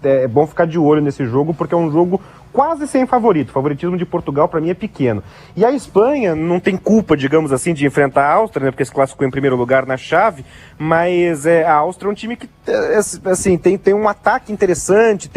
Speaker 10: é bom ficar de olho nesse jogo, porque é um jogo quase sem favorito. O favoritismo de Portugal, para mim, é pequeno. E a Espanha não tem culpa, digamos assim, de enfrentar a Áustria, né, porque se classificou em primeiro lugar na chave, mas a Áustria é um time que assim, tem um ataque interessante,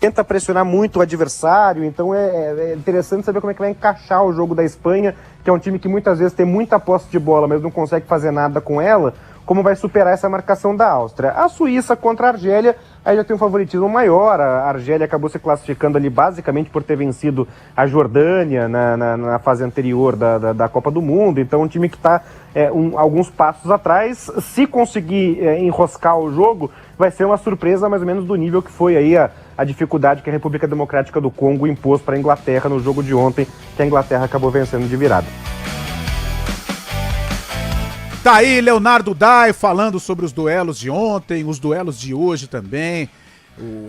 Speaker 10: tenta pressionar muito o adversário, então é interessante saber como é que vai encaixar o jogo da Espanha, que é um time que muitas vezes tem muita posse de bola, mas não consegue fazer nada com ela, como vai superar essa marcação da Áustria. A Suíça contra a Argélia, aí já tem um favoritismo maior. A Argélia acabou se classificando ali basicamente por ter vencido a Jordânia na fase anterior da Copa do Mundo, então um time que está alguns passos atrás. Se conseguir enroscar o jogo, vai ser uma surpresa mais ou menos do nível que foi aí a dificuldade que a República Democrática do Congo impôs para a Inglaterra no jogo de ontem, que a Inglaterra acabou vencendo de virada.
Speaker 4: Tá aí Leonardo Dai falando sobre os duelos de ontem, os duelos de hoje também.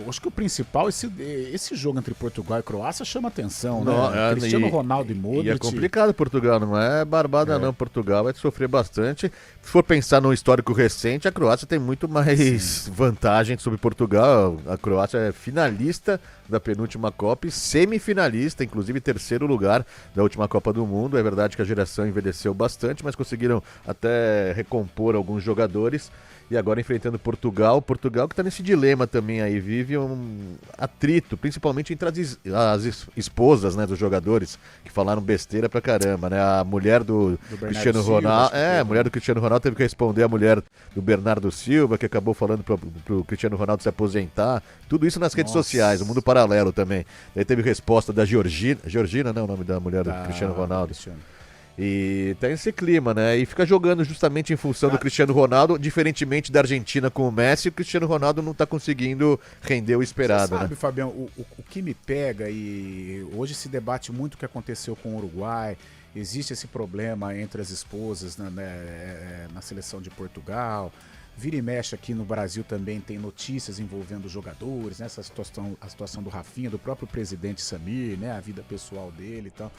Speaker 4: Acho que o principal, esse jogo entre Portugal e Croácia chama atenção, né? Cristiano Ronaldo e Modric.
Speaker 5: E é complicado Portugal, não é barbada não. Portugal vai sofrer bastante. Se for pensar num histórico recente, a Croácia tem muito mais vantagem sobre Portugal. A Croácia é finalista da penúltima Copa e semifinalista, inclusive terceiro lugar da última Copa do Mundo. É verdade que a geração envelheceu bastante, mas conseguiram até recompor alguns jogadores. E agora enfrentando Portugal que está nesse dilema também aí, vive um atrito, principalmente entre as esposas, né, dos jogadores, que falaram besteira pra caramba, né? A mulher do Cristiano Ronaldo, a mulher do Cristiano Ronaldo teve que responder a mulher do Bernardo Silva, que acabou falando pro Cristiano Ronaldo se aposentar. Tudo isso nas redes sociais, o mundo paralelo também. Aí teve resposta da Georgina, né, o nome da mulher do Cristiano Ronaldo. E tem esse clima, né? E fica jogando justamente em função do Cristiano Ronaldo, diferentemente da Argentina com o Messi, o Cristiano Ronaldo não tá conseguindo render o esperado. Você sabe,
Speaker 4: né? Fabião, o que me pega, e hoje se debate muito o que aconteceu com o Uruguai, existe esse problema entre as esposas na seleção de Portugal, vira e mexe aqui no Brasil também tem notícias envolvendo jogadores, né? A situação do Rafinha, do próprio presidente Samir, né? A vida pessoal dele e tal.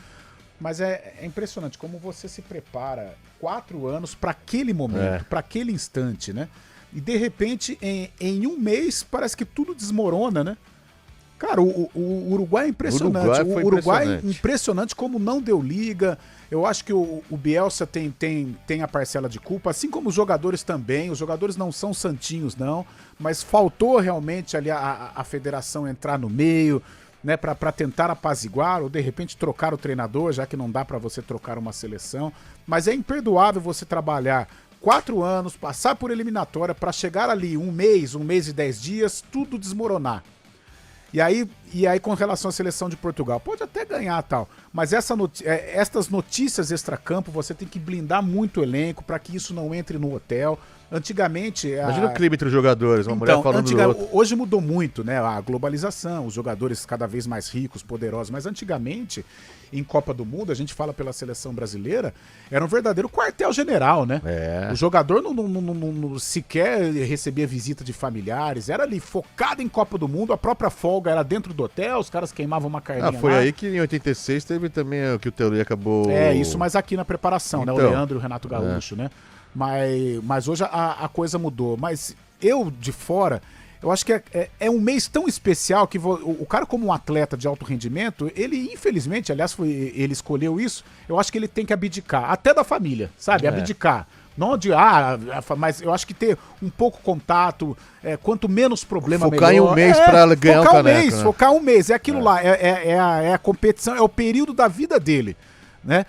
Speaker 4: Mas é impressionante como você se prepara 4 anos para aquele momento, para aquele instante, né? E de repente, em um mês, parece que tudo desmorona, né? Cara, o Uruguai é impressionante. O Uruguai impressionante como não deu liga. Eu acho que o Bielsa tem a parcela de culpa, assim como os jogadores também. Os jogadores não são santinhos, não. Mas faltou realmente ali a federação entrar no meio, né, para tentar apaziguar ou de repente trocar o treinador, já que não dá para você trocar uma seleção. Mas é imperdoável você trabalhar 4 anos, passar por eliminatória para chegar ali um mês e 10 dias, tudo desmoronar. E aí com relação à seleção de Portugal, pode até ganhar tal, mas estas notícias extracampo você tem que blindar muito o elenco para que isso não entre no hotel. Antigamente...
Speaker 5: Imagina o clima entre os jogadores, uma mulher falando do outro.
Speaker 4: Hoje mudou muito, né? A globalização, os jogadores cada vez mais ricos, poderosos, mas antigamente, em Copa do Mundo, a gente fala pela seleção brasileira, era um verdadeiro quartel-general, né? O jogador não sequer recebia visita de familiares, era ali focado em Copa do Mundo, a própria folga era dentro do hotel, os caras queimavam uma carninha
Speaker 5: foi
Speaker 4: lá.
Speaker 5: Aí que em 86 teve também o que o Teori acabou...
Speaker 4: Isso, mas aqui na preparação, então, né? O Leandro e o Renato Gaúcho, né? Mas hoje a coisa mudou. Mas eu, de fora, eu acho que é um mês tão especial que o cara, como um atleta de alto rendimento, ele, infelizmente, aliás, ele escolheu isso, eu acho que ele tem que abdicar, até da família, sabe? Abdicar. Não de, mas eu acho que ter um pouco contato, quanto menos problema,
Speaker 5: focar
Speaker 4: melhor.
Speaker 5: Focar em um mês pra ganhar o caneco.
Speaker 4: Focar um mês, é aquilo lá, é a competição, é o período da vida dele, né?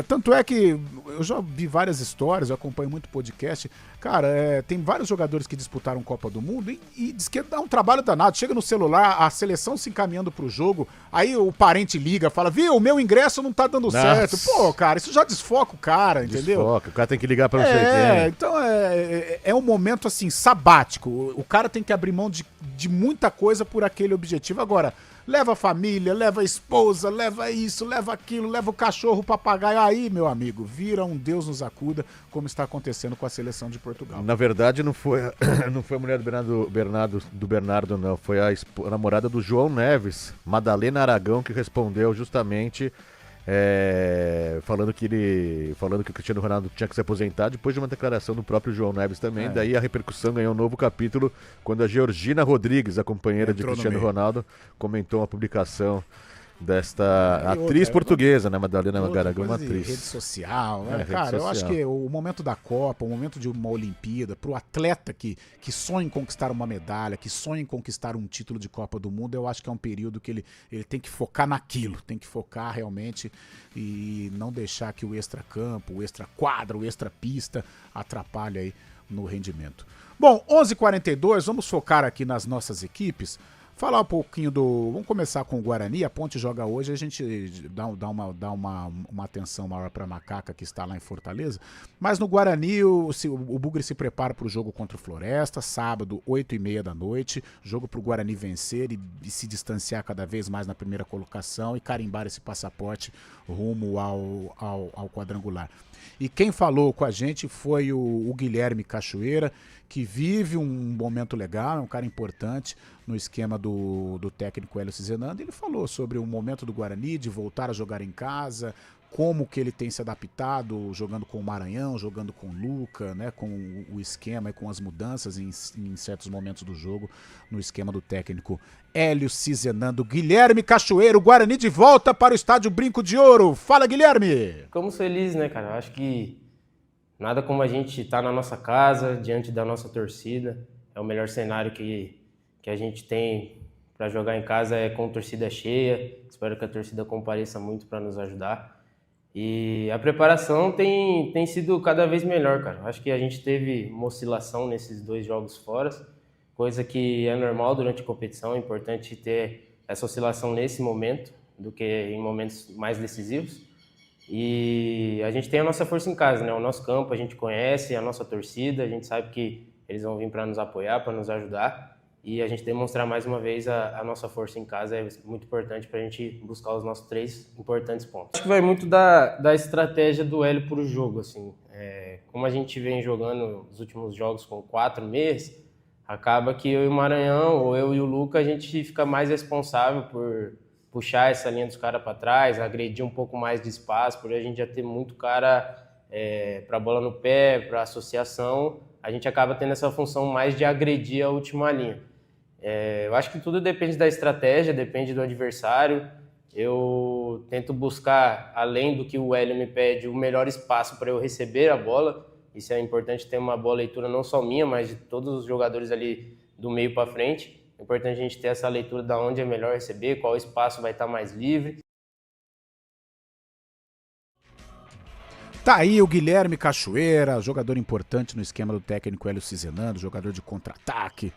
Speaker 4: Tanto é que eu já vi várias histórias, eu acompanho muito podcast. Cara, tem vários jogadores que disputaram Copa do Mundo e diz que dá um trabalho danado. Chega no celular, a seleção se encaminhando pro jogo, aí o parente liga, fala, viu, o meu ingresso não tá dando certo. Pô, cara, isso já desfoca o cara, entendeu?
Speaker 5: Desfoca, o cara tem que ligar pra não sei quem.
Speaker 4: Então é um momento assim, sabático. O cara tem que abrir mão de muita coisa por aquele objetivo. Agora, leva a família, leva a esposa, leva isso, leva aquilo, leva o cachorro, o papagaio. Aí, meu amigo, vira um Deus nos acuda, como está acontecendo com a seleção de Portugal.
Speaker 5: Na verdade, não foi a mulher do Bernardo, não. Foi a namorada do João Neves, Madalena Aragão, que respondeu justamente falando que o Cristiano Ronaldo tinha que se aposentar, depois de uma declaração do próprio João Neves também. Daí a repercussão ganhou um novo capítulo quando a Georgina Rodrigues, a companheira de Cristiano Ronaldo, comentou uma publicação desta atriz portuguesa, né? Madalena Aragão, uma atriz.
Speaker 4: Rede social, né? Cara, eu acho que o momento da Copa, o momento de uma Olimpíada, pro atleta que sonha em conquistar uma medalha, que sonha em conquistar um título de Copa do Mundo, eu acho que é um período que ele tem que focar naquilo, tem que focar realmente e não deixar que o extra-campo, o extra-quadra, o extra-pista atrapalhe aí no rendimento. Bom, 11h42, vamos focar aqui nas nossas equipes. Falar um pouquinho Vamos começar com o Guarani. A Ponte joga hoje, a gente dá uma atenção maior para a Macaca, que está lá em Fortaleza. Mas no Guarani, o Bugre se prepara para o jogo contra o Floresta, sábado, 8h30 da noite. Jogo para o Guarani vencer e se distanciar cada vez mais na primeira colocação e carimbar esse passaporte rumo ao quadrangular. E quem falou com a gente foi o Guilherme Cachoeira, que vive um momento legal, é um cara importante no esquema do técnico Hélio Cizenando. Ele falou sobre o momento do Guarani, de voltar a jogar em casa, como que ele tem se adaptado, jogando com o Maranhão, jogando com o Luca, né, com o esquema e com as mudanças em certos momentos do jogo, no esquema do técnico Hélio Cizenando. Guilherme Cachoeira, o Guarani de volta para o estádio Brinco de Ouro. Fala, Guilherme!
Speaker 11: Ficamos felizes, né, cara? Eu acho que nada como a gente estar na nossa casa, diante da nossa torcida. É o melhor cenário que a gente tem para jogar em casa, é com torcida cheia. Espero que a torcida compareça muito para nos ajudar. E a preparação tem sido cada vez melhor, cara. Acho que a gente teve uma oscilação nesses 2 jogos fora, coisa que é normal durante a competição. É importante ter essa oscilação nesse momento do que em momentos mais decisivos. E a gente tem a nossa força em casa, né? O nosso campo a gente conhece, a nossa torcida, a gente sabe que eles vão vir para nos apoiar, para nos ajudar. E a gente demonstrar mais uma vez a nossa força em casa é muito importante para a gente buscar os nossos 3 importantes pontos. Acho que vai muito da estratégia do Hélio para o jogo, assim. Como a gente vem jogando os últimos jogos com 4 meses, acaba que eu e o Maranhão, ou eu e o Luca, a gente fica mais responsável por puxar essa linha dos caras para trás, agredir um pouco mais de espaço, por a gente já ter muito cara para bola no pé, para associação, a gente acaba tendo essa função mais de agredir a última linha. Eu acho que tudo depende da estratégia, depende do adversário. Eu tento buscar, além do que o Hélio me pede, o melhor espaço para eu receber a bola. Isso é importante, ter uma boa leitura não só minha, mas de todos os jogadores ali do meio para frente. É importante a gente ter essa leitura de onde é melhor receber, qual espaço vai estar mais livre.
Speaker 4: Tá aí o Guilherme Cachoeira, jogador importante no esquema do técnico Hélio Cizenando, jogador de contra-ataque,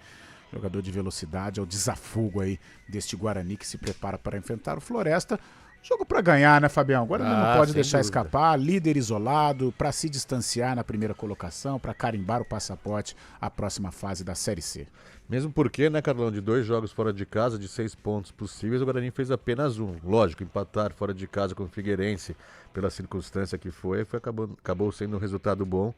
Speaker 4: jogador de velocidade, é o desafogo aí deste Guarani que se prepara para enfrentar o Floresta. Jogo para ganhar, né, Fabião? Agora não pode deixar escapar, líder isolado, para se distanciar na primeira colocação, para carimbar o passaporte à próxima fase da Série C.
Speaker 5: Mesmo porque, né, Carlão, de 2 jogos fora de casa, de 6 pontos possíveis, o Guarani fez apenas 1. Lógico, empatar fora de casa com o Figueirense, pela circunstância que acabou sendo um resultado bom.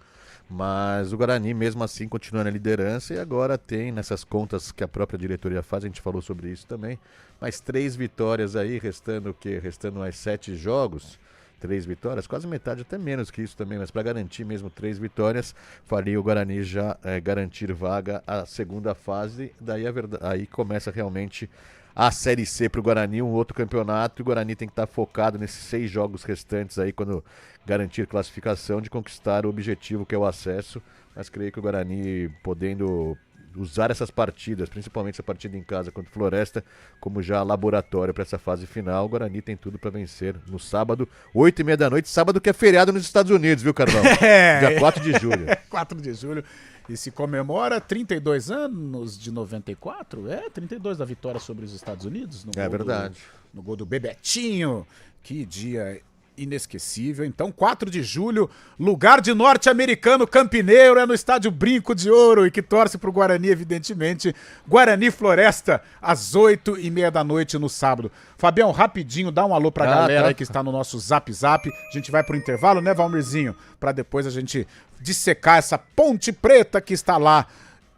Speaker 5: Mas o Guarani, mesmo assim, continua na liderança e agora tem, nessas contas que a própria diretoria faz, a gente falou sobre isso também, mais 3 vitórias aí, restando o quê? Restando mais 7 jogos. 3 vitórias, quase metade, até menos que isso também, mas para garantir mesmo 3 vitórias, faria o Guarani já garantir vaga à segunda fase, daí aí começa realmente a Série C para o Guarani, um outro campeonato, e o Guarani tem que estar focado nesses 6 jogos restantes aí, quando garantir classificação, de conquistar o objetivo que é o acesso, mas creio que o Guarani podendo usar essas partidas, principalmente essa partida em casa contra o Floresta, como já laboratório para essa fase final. O Guarani tem tudo para vencer no sábado, 8h30 da noite, sábado que é feriado nos Estados Unidos, viu, Carlão? Dia 4 de julho.
Speaker 4: 4 de julho. E se comemora 32 anos de 94, 32 da vitória sobre os Estados Unidos.
Speaker 5: É verdade.
Speaker 4: No gol do Bebetinho. Que dia inesquecível. Então, 4 de julho, lugar de norte-americano campineiro, é no estádio Brinco de Ouro, e que torce pro Guarani, evidentemente. Guarani Floresta, às 8h30 da noite no sábado. Fabião, rapidinho, dá um alô pra galera aí que está no nosso Zap Zap. A gente vai pro intervalo, né, Valmirzinho? Pra depois a gente dissecar essa Ponte Preta que está lá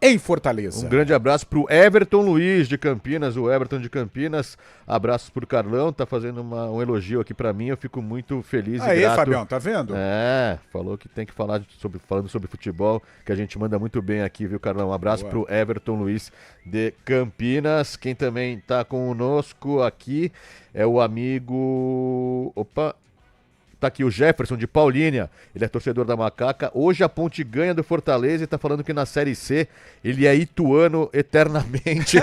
Speaker 4: em Fortaleza.
Speaker 5: Um grande abraço pro Everton Luiz de Campinas, o Everton de Campinas. Abraços pro Carlão, tá fazendo um elogio aqui pra mim, eu fico muito feliz e grato.
Speaker 4: Fabião, tá vendo?
Speaker 5: Falou que tem que falar falando sobre futebol, que a gente manda muito bem aqui, viu, Carlão? Um abraço pro Everton Luiz de Campinas. Quem também tá conosco aqui é o amigo... Tá aqui o Jefferson de Paulínia, ele é torcedor da Macaca. Hoje a Ponte ganha do Fortaleza e tá falando que na Série C ele é ituano eternamente.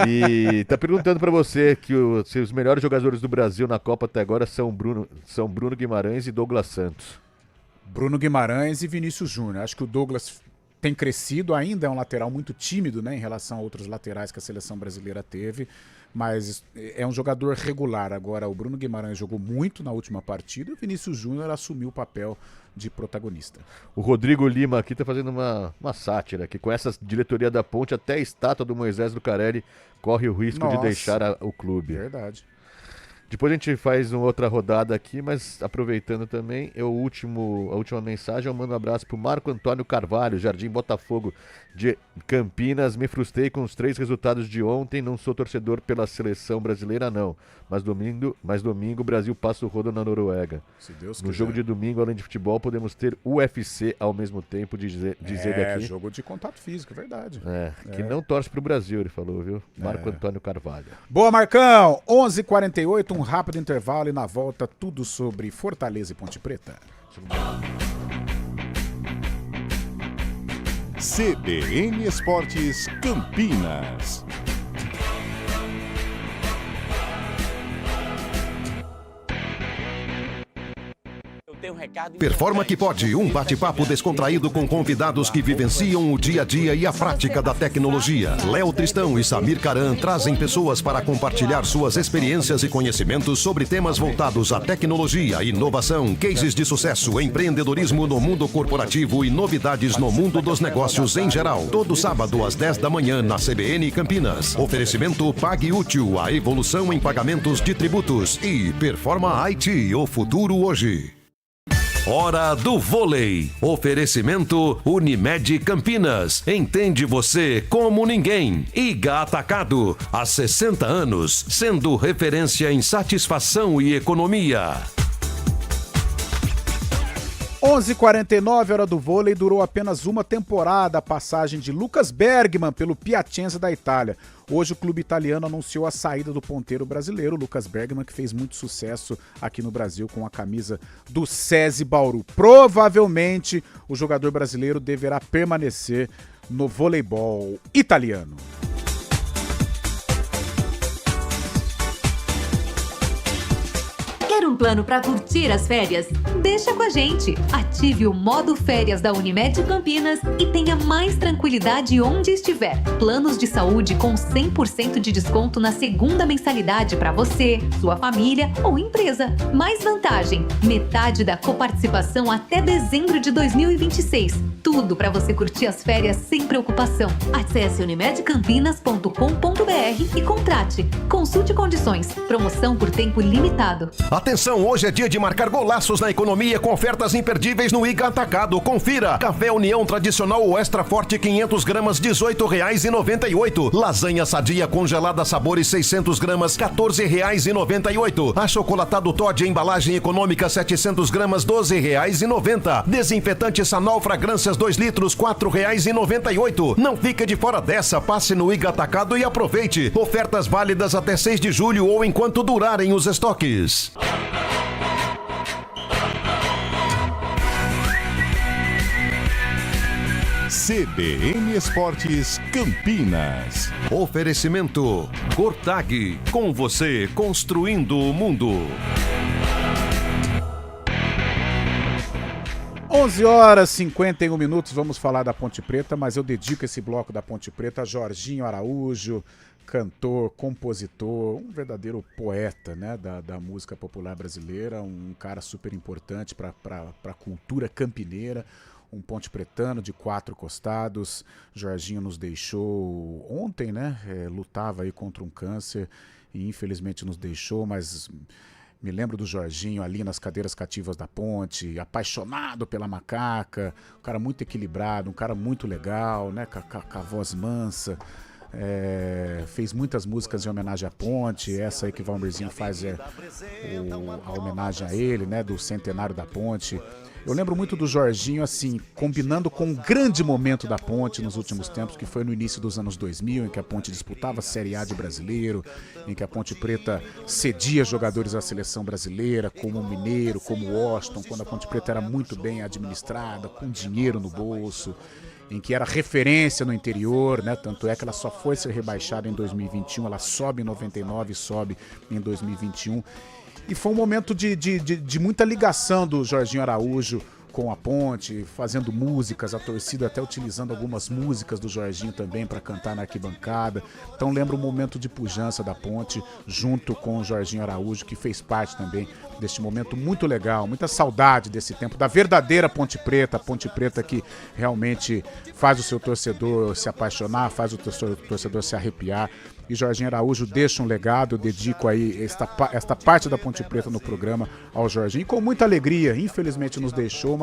Speaker 5: E tá perguntando pra você que se os melhores jogadores do Brasil na Copa até agora são Bruno Guimarães e Douglas Santos.
Speaker 4: Bruno Guimarães e Vinícius Júnior. Acho que o Douglas tem crescido, ainda é um lateral muito tímido, né, em relação a outros laterais que a seleção brasileira teve, mas é um jogador regular. Agora, o Bruno Guimarães jogou muito na última partida e o Vinícius Júnior assumiu o papel de protagonista.
Speaker 5: O Rodrigo Lima aqui tá fazendo uma sátira, que com essa diretoria da Ponte, até a estátua do Moisés Lucarelli corre o risco de deixar o clube.
Speaker 4: Verdade.
Speaker 5: Depois a gente faz uma outra rodada aqui, mas aproveitando também, a última mensagem, eu mando um abraço pro Marco Antônio Carvalho, Jardim Botafogo de Campinas. Me frustrei com os 3 resultados de ontem, não sou torcedor pela seleção brasileira não, mas domingo o Brasil passa o rodo na Noruega.
Speaker 4: Se Deus
Speaker 5: no
Speaker 4: quiser.
Speaker 5: Jogo de domingo, além de futebol, podemos ter UFC ao mesmo tempo, dizer daqui.
Speaker 4: Jogo de contato físico, verdade.
Speaker 5: Que não torce pro Brasil, ele falou, viu? Marco Antônio Carvalho.
Speaker 4: Boa, Marcão! 11h48, um rápido intervalo e na volta tudo sobre Fortaleza e Ponte Preta.
Speaker 2: CBN Esportes Campinas.
Speaker 3: Performa que pode, um bate-papo descontraído com convidados que vivenciam o dia a dia e a prática da tecnologia. Léo Tristão e Samir Caran trazem pessoas para compartilhar suas experiências e conhecimentos sobre temas voltados à tecnologia, inovação, cases de sucesso, empreendedorismo no mundo corporativo e novidades no mundo dos negócios em geral. Todo sábado às 10 da manhã na CBN Campinas. Oferecimento Pague Útil, a evolução em pagamentos de tributos. E Performa IT, o futuro hoje. Hora do vôlei. Oferecimento Unimed Campinas. Entende você como ninguém. Iga Atacado. Há 60 anos, sendo referência em satisfação e economia.
Speaker 4: 11h49, hora do vôlei, durou apenas uma temporada a passagem de Lucas Bergman pelo Piacenza da Itália. Hoje o clube italiano anunciou a saída do ponteiro brasileiro, Lucas Bergman, que fez muito sucesso aqui no Brasil com a camisa do SESI Bauru. Provavelmente o jogador brasileiro deverá permanecer no voleibol italiano.
Speaker 12: Quer um plano para curtir as férias? Deixa com a gente! Ative o modo férias da Unimed Campinas e tenha mais tranquilidade onde estiver. Planos de saúde com 100% de desconto na segunda mensalidade para você, sua família ou empresa. Mais vantagem, metade da coparticipação até dezembro de 2026. Tudo para você curtir as férias sem preocupação. Acesse unimedcampinas.com.br e contrate. Consulte condições. Promoção por tempo limitado.
Speaker 3: Atenção, hoje é dia de marcar golaços na economia com ofertas imperdíveis no Iga Atacado. Confira. Café União Tradicional ou Extra Forte 500 gramas, R$ 18,98. Lasanha Sadia congelada sabores 600 gramas, R$ 14,98. Achocolatado Toddy embalagem econômica 700 gramas, R$ 12,90. Desinfetante Sanol Fragrâncias 2 litros, R$ 4,98. Não fique de fora dessa, passe no Iga Atacado e aproveite. Ofertas válidas até 6 de julho ou enquanto durarem os estoques.
Speaker 2: CBN Esportes Campinas.
Speaker 3: Oferecimento Cortag, com você construindo o mundo.
Speaker 4: 11h51, vamos falar da Ponte Preta, mas eu dedico esse bloco da Ponte Preta a Jorginho Araújo, cantor, compositor, um verdadeiro poeta, né, da música popular brasileira, um cara super importante para a cultura campineira, um ponte pretano de 4 costados. Jorginho nos deixou ontem, né, lutava aí contra um câncer e infelizmente nos deixou, mas me lembro do Jorginho ali nas cadeiras cativas da ponte, apaixonado pela macaca, um cara muito equilibrado, um cara muito legal, né, com a voz mansa. Fez muitas músicas em homenagem à ponte. Essa aí que o Valmirzinho faz a homenagem a ele, né, do centenário da ponte. Eu lembro muito do Jorginho, assim, combinando com um grande momento da ponte nos últimos tempos, que foi no início dos anos 2000, em que a ponte disputava a Série A de brasileiro, em que a Ponte Preta cedia jogadores à seleção brasileira, como o Mineiro, como o Washington, quando a Ponte Preta era muito bem administrada, com dinheiro no bolso, em que era referência no interior, né? Tanto é que ela só foi ser rebaixada em 2021, ela sobe em 99 e sobe em 2021. E foi um momento de muita ligação do Jorginho Araújo com a ponte, fazendo músicas, a torcida até utilizando algumas músicas do Jorginho também para cantar na arquibancada. Então lembro um momento de pujança da ponte junto com o Jorginho Araújo, que fez parte também deste momento muito legal, muita saudade desse tempo, da verdadeira Ponte Preta, a Ponte Preta que realmente faz o seu torcedor se apaixonar, faz o torcedor se arrepiar. E Jorginho Araújo deixa um legado, eu dedico aí esta parte da Ponte Preta no programa ao Jorginho, com muita alegria. Infelizmente nos deixou,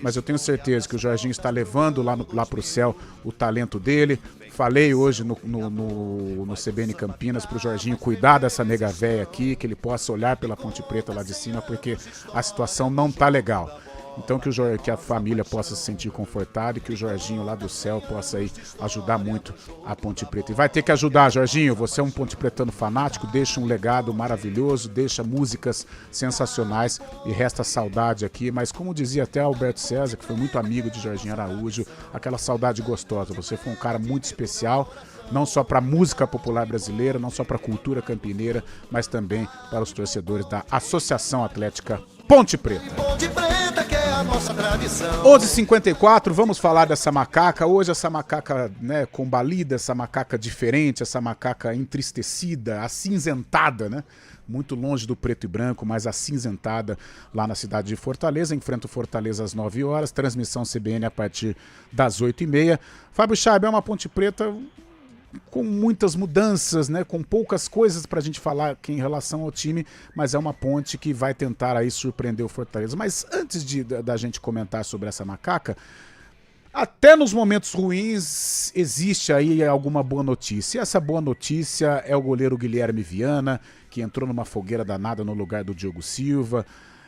Speaker 4: mas eu tenho certeza que o Jorginho está levando lá para o céu o talento dele. Falei hoje no CBN Campinas para o Jorginho cuidar dessa nega véia aqui, que ele possa olhar pela Ponte Preta lá de cima, porque a situação não tá legal. Então que a família possa se sentir confortada e que o Jorginho lá do céu possa aí ajudar muito a Ponte Preta. E vai ter que ajudar, Jorginho, você é um ponte pretano fanático, deixa um legado maravilhoso, deixa músicas sensacionais e resta saudade aqui, mas como dizia até Alberto César, que foi muito amigo de Jorginho Araújo, aquela saudade gostosa. Você foi um cara muito especial, não só para a música popular brasileira, não só para a cultura campineira, mas também para os torcedores da Associação Atlética Ponte Preta.
Speaker 7: Ponte Preta, que é a nossa tradição.
Speaker 4: 11h54, vamos falar dessa macaca. Hoje essa macaca, né, combalida, essa macaca diferente, essa macaca entristecida, acinzentada, né? Muito longe do preto e branco, mas acinzentada lá na cidade de Fortaleza. Enfrenta o Fortaleza às 9 horas, transmissão CBN a partir das 8h30. Fábio Chaib, é uma Ponte Preta com muitas mudanças, né, com poucas coisas pra gente falar aqui em relação ao time, mas é uma ponte que vai tentar aí surpreender o Fortaleza. Mas antes da gente comentar sobre essa macaca, até nos momentos ruins existe aí alguma boa notícia. E essa boa notícia é o goleiro Guilherme Viana, que entrou numa fogueira danada no lugar do Diogo Silva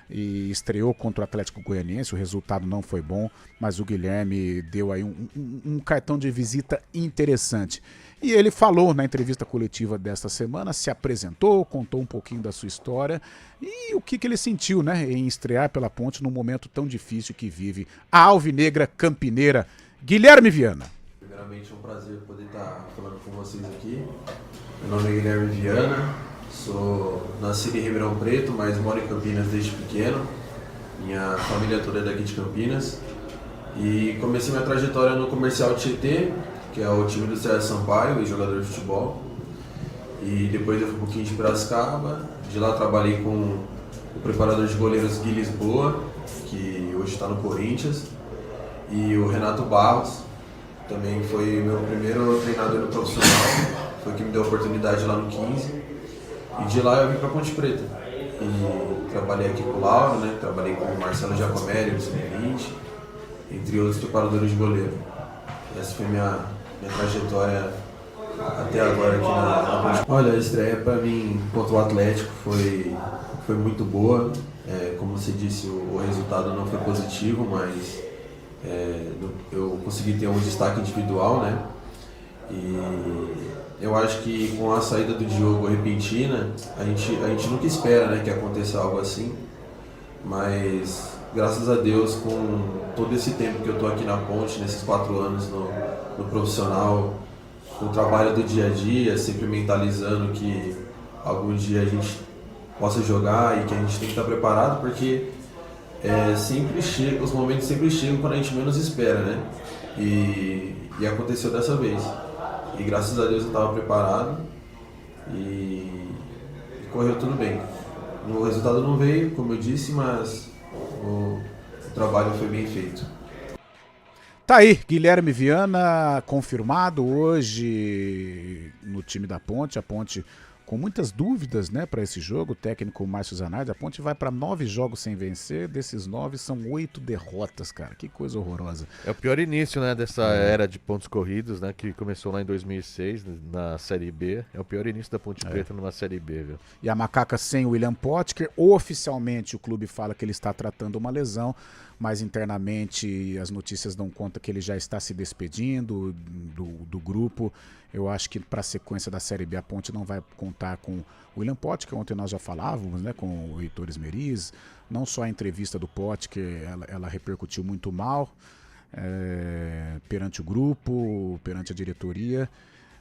Speaker 4: e estreou contra o Atlético Goianiense. O resultado não foi bom, mas o Guilherme deu aí um cartão de visita interessante. E ele falou na entrevista coletiva desta semana, se apresentou, contou um pouquinho da sua história e o que ele sentiu, né, em estrear pela Ponte num momento tão difícil que vive a alvinegra campineira. Guilherme Viana.
Speaker 13: Primeiramente é um prazer poder estar falando com vocês aqui. Meu nome é Guilherme Viana, sou nascido em Ribeirão Preto, mas moro em Campinas desde pequeno. Minha família toda é daqui de Campinas. E comecei minha trajetória no Comercial Tietê, que é o time do César Sampaio e jogador de futebol. E depois eu fui um pouquinho de Piracicaba. De lá trabalhei com o preparador de goleiros Gui Lisboa, que hoje está no Corinthians. E o Renato Barros, também foi meu primeiro treinador no profissional. Foi que me deu a oportunidade lá no 15. E de lá eu vim para Ponte Preta. E trabalhei aqui com o Lauro, né? Trabalhei com o Marcelo Giacomelli no Sub-20, entre outros preparadores de goleiro. Essa foi minha trajetória até agora aqui na Ponte. Olha, a estreia para mim contra o Atlético foi muito boa. Como você disse, o resultado não foi positivo, mas eu consegui ter um destaque individual, né? E eu acho que com a saída do Diogo repentina, a gente nunca espera, né, que aconteça algo assim, mas graças a Deus, com todo esse tempo que eu estou aqui na Ponte, nesses 4 anos no profissional, com o trabalho do dia a dia, sempre mentalizando que algum dia a gente possa jogar e que a gente tem que estar preparado, porque os momentos sempre chegam quando a gente menos espera, né? E aconteceu dessa vez. E graças a Deus eu estava preparado e correu tudo bem. O resultado não veio, como eu disse, mas o trabalho foi bem feito.
Speaker 4: Tá aí, Guilherme Viana confirmado hoje no time da Ponte. A Ponte com muitas dúvidas, né, para esse jogo. O técnico Márcio Zanardi, a Ponte vai para 9 jogos sem vencer. Desses 9 são 8 derrotas, cara. Que coisa horrorosa.
Speaker 5: É o pior início, né, dessa era de pontos corridos, né, que começou lá em 2006 na Série B. É o pior início da Ponte Preta numa Série B, viu?
Speaker 4: E a Macaca sem o William Potker. Oficialmente o clube fala que ele está tratando uma lesão, mas internamente as notícias dão conta que ele já está se despedindo do grupo. Eu acho que para a sequência da Série B a Ponte não vai contar com o William Potker, ontem nós já falávamos, né, com o Heitor Esmeriz. Não só a entrevista do Potker, ela repercutiu muito mal perante o grupo, perante a diretoria.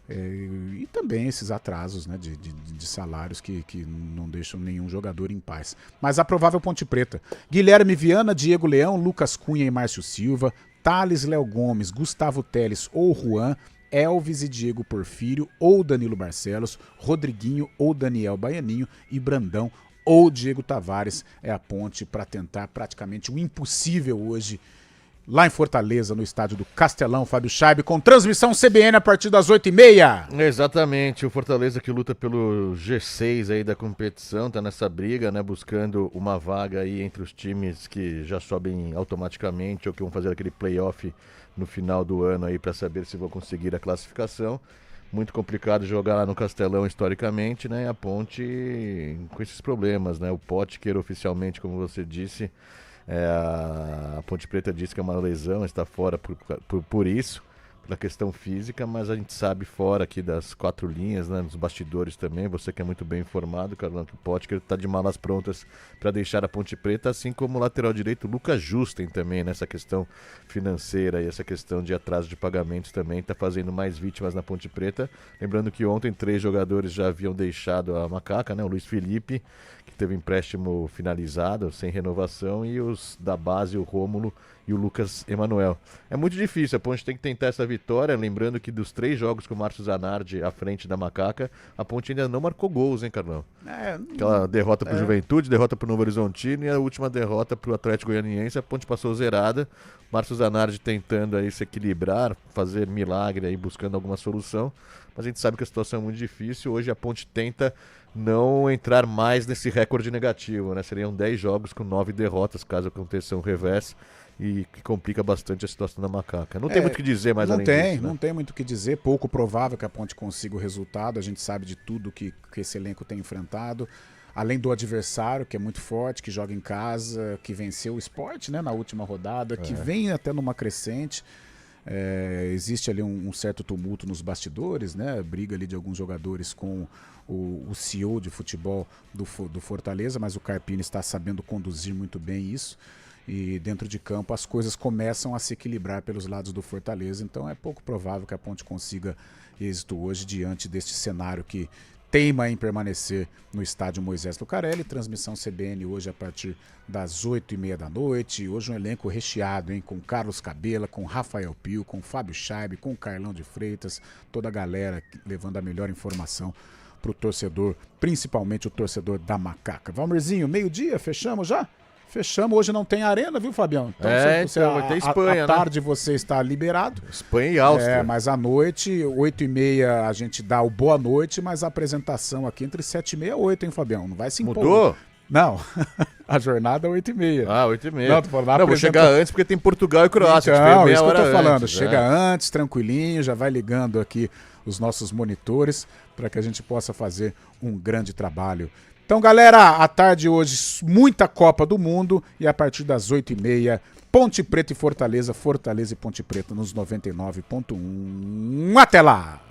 Speaker 4: E também esses atrasos, né, de salários que não deixam nenhum jogador em paz. Mas a provável Ponte Preta: Guilherme Viana, Diego Leão, Lucas Cunha e Márcio Silva, Thales, Léo Gomes, Gustavo Teles ou Juan, Elvis e Diego Porfírio ou Danilo Barcelos, Rodriguinho ou Daniel Baianinho e Brandão ou Diego Tavares. É a Ponte para tentar praticamente o impossível hoje lá em Fortaleza, no estádio do Castelão. Fábio Scheibe, com transmissão CBN a partir das 8h30.
Speaker 5: Exatamente, o Fortaleza que luta pelo G6 aí da competição, tá nessa briga, né, buscando uma vaga aí entre os times que já sobem automaticamente ou que vão fazer aquele playoff no final do ano aí para saber se vão conseguir a classificação. Muito complicado jogar lá no Castelão historicamente, né, a Ponte com esses problemas, né, o Potker oficialmente, como você disse, a Ponte Preta disse que é uma lesão, está fora por isso, pela questão física, mas a gente sabe fora aqui das 4 linhas, né, nos bastidores também, você que é muito bem informado, Carlão, que o Potker está de malas prontas para deixar a Ponte Preta, assim como o lateral direito Lucas Justen também, nessa questão financeira e essa questão de atraso de pagamentos também, está fazendo mais vítimas na Ponte Preta. Lembrando que ontem 3 jogadores já haviam deixado a Macaca, né, o Luiz Felipe, que teve empréstimo finalizado, sem renovação, e os da base, o Rômulo e o Lucas Emanuel. É muito difícil, a Ponte tem que tentar essa vitória, lembrando que dos 3 jogos com o Márcio Zanardi à frente da Macaca, a Ponte ainda não marcou gols, hein, Carlão? Aquela derrota pro Juventude, derrota pro Novo Horizontino e a última derrota pro Atlético Goianiense, a Ponte passou zerada. Márcio Zanardi tentando aí se equilibrar, fazer milagre aí, buscando alguma solução, mas a gente sabe que a situação é muito difícil. Hoje a Ponte tenta não entrar mais nesse recorde negativo, né? Seriam 10 jogos com 9 derrotas, caso aconteça um revés, e que complica bastante a situação da Macaca. Não tem muito o que dizer mais além disso, né?
Speaker 4: Não tem muito o que dizer, pouco provável que a Ponte consiga o resultado, a gente sabe de tudo que esse elenco tem enfrentado, além do adversário, que é muito forte, que joga em casa, que venceu o Sport, né, na última rodada, que vem até numa crescente. Existe ali um certo tumulto nos bastidores, né? Briga ali de alguns jogadores com o CEO de futebol do Fortaleza, mas o Carpini está sabendo conduzir muito bem isso, e dentro de campo as coisas começam a se equilibrar pelos lados do Fortaleza, então é pouco provável que a Ponte consiga êxito hoje diante deste cenário que teima em permanecer no estádio Moisés Lucarelli. Transmissão CBN hoje a partir das 8h30 da noite. Hoje um elenco recheado, hein? Com Carlos Cabela, com Rafael Pio, com Fábio Scheibe, com Carlão de Freitas, toda a galera levando a melhor informação pro torcedor, principalmente o torcedor da Macaca. Valmerzinho, meio-dia, fechamos já? Fechamos, hoje não tem arena, viu, Fabião? Então,
Speaker 5: então vai ter Espanha,
Speaker 4: à tarde você está liberado.
Speaker 5: Espanha e Áustria.
Speaker 4: Mas à noite, 8h30, a gente dá o boa noite, mas a apresentação aqui entre 7h30 e 8h, hein, Fabião? Não vai se impor.
Speaker 5: Mudou?
Speaker 4: Não, a jornada é 8h30.
Speaker 5: 8h30.
Speaker 4: Não, tô falando,
Speaker 5: não, vou chegar antes porque tem Portugal e Croácia.
Speaker 4: Então, isso que eu tô falando. Chega antes, tranquilinho, já vai ligando aqui os nossos monitores para que a gente possa fazer um grande trabalho. Então, galera, à tarde hoje, muita Copa do Mundo, e a partir das 8h30, Ponte Preta e Fortaleza, Fortaleza e Ponte Preta nos 99.1. Até lá!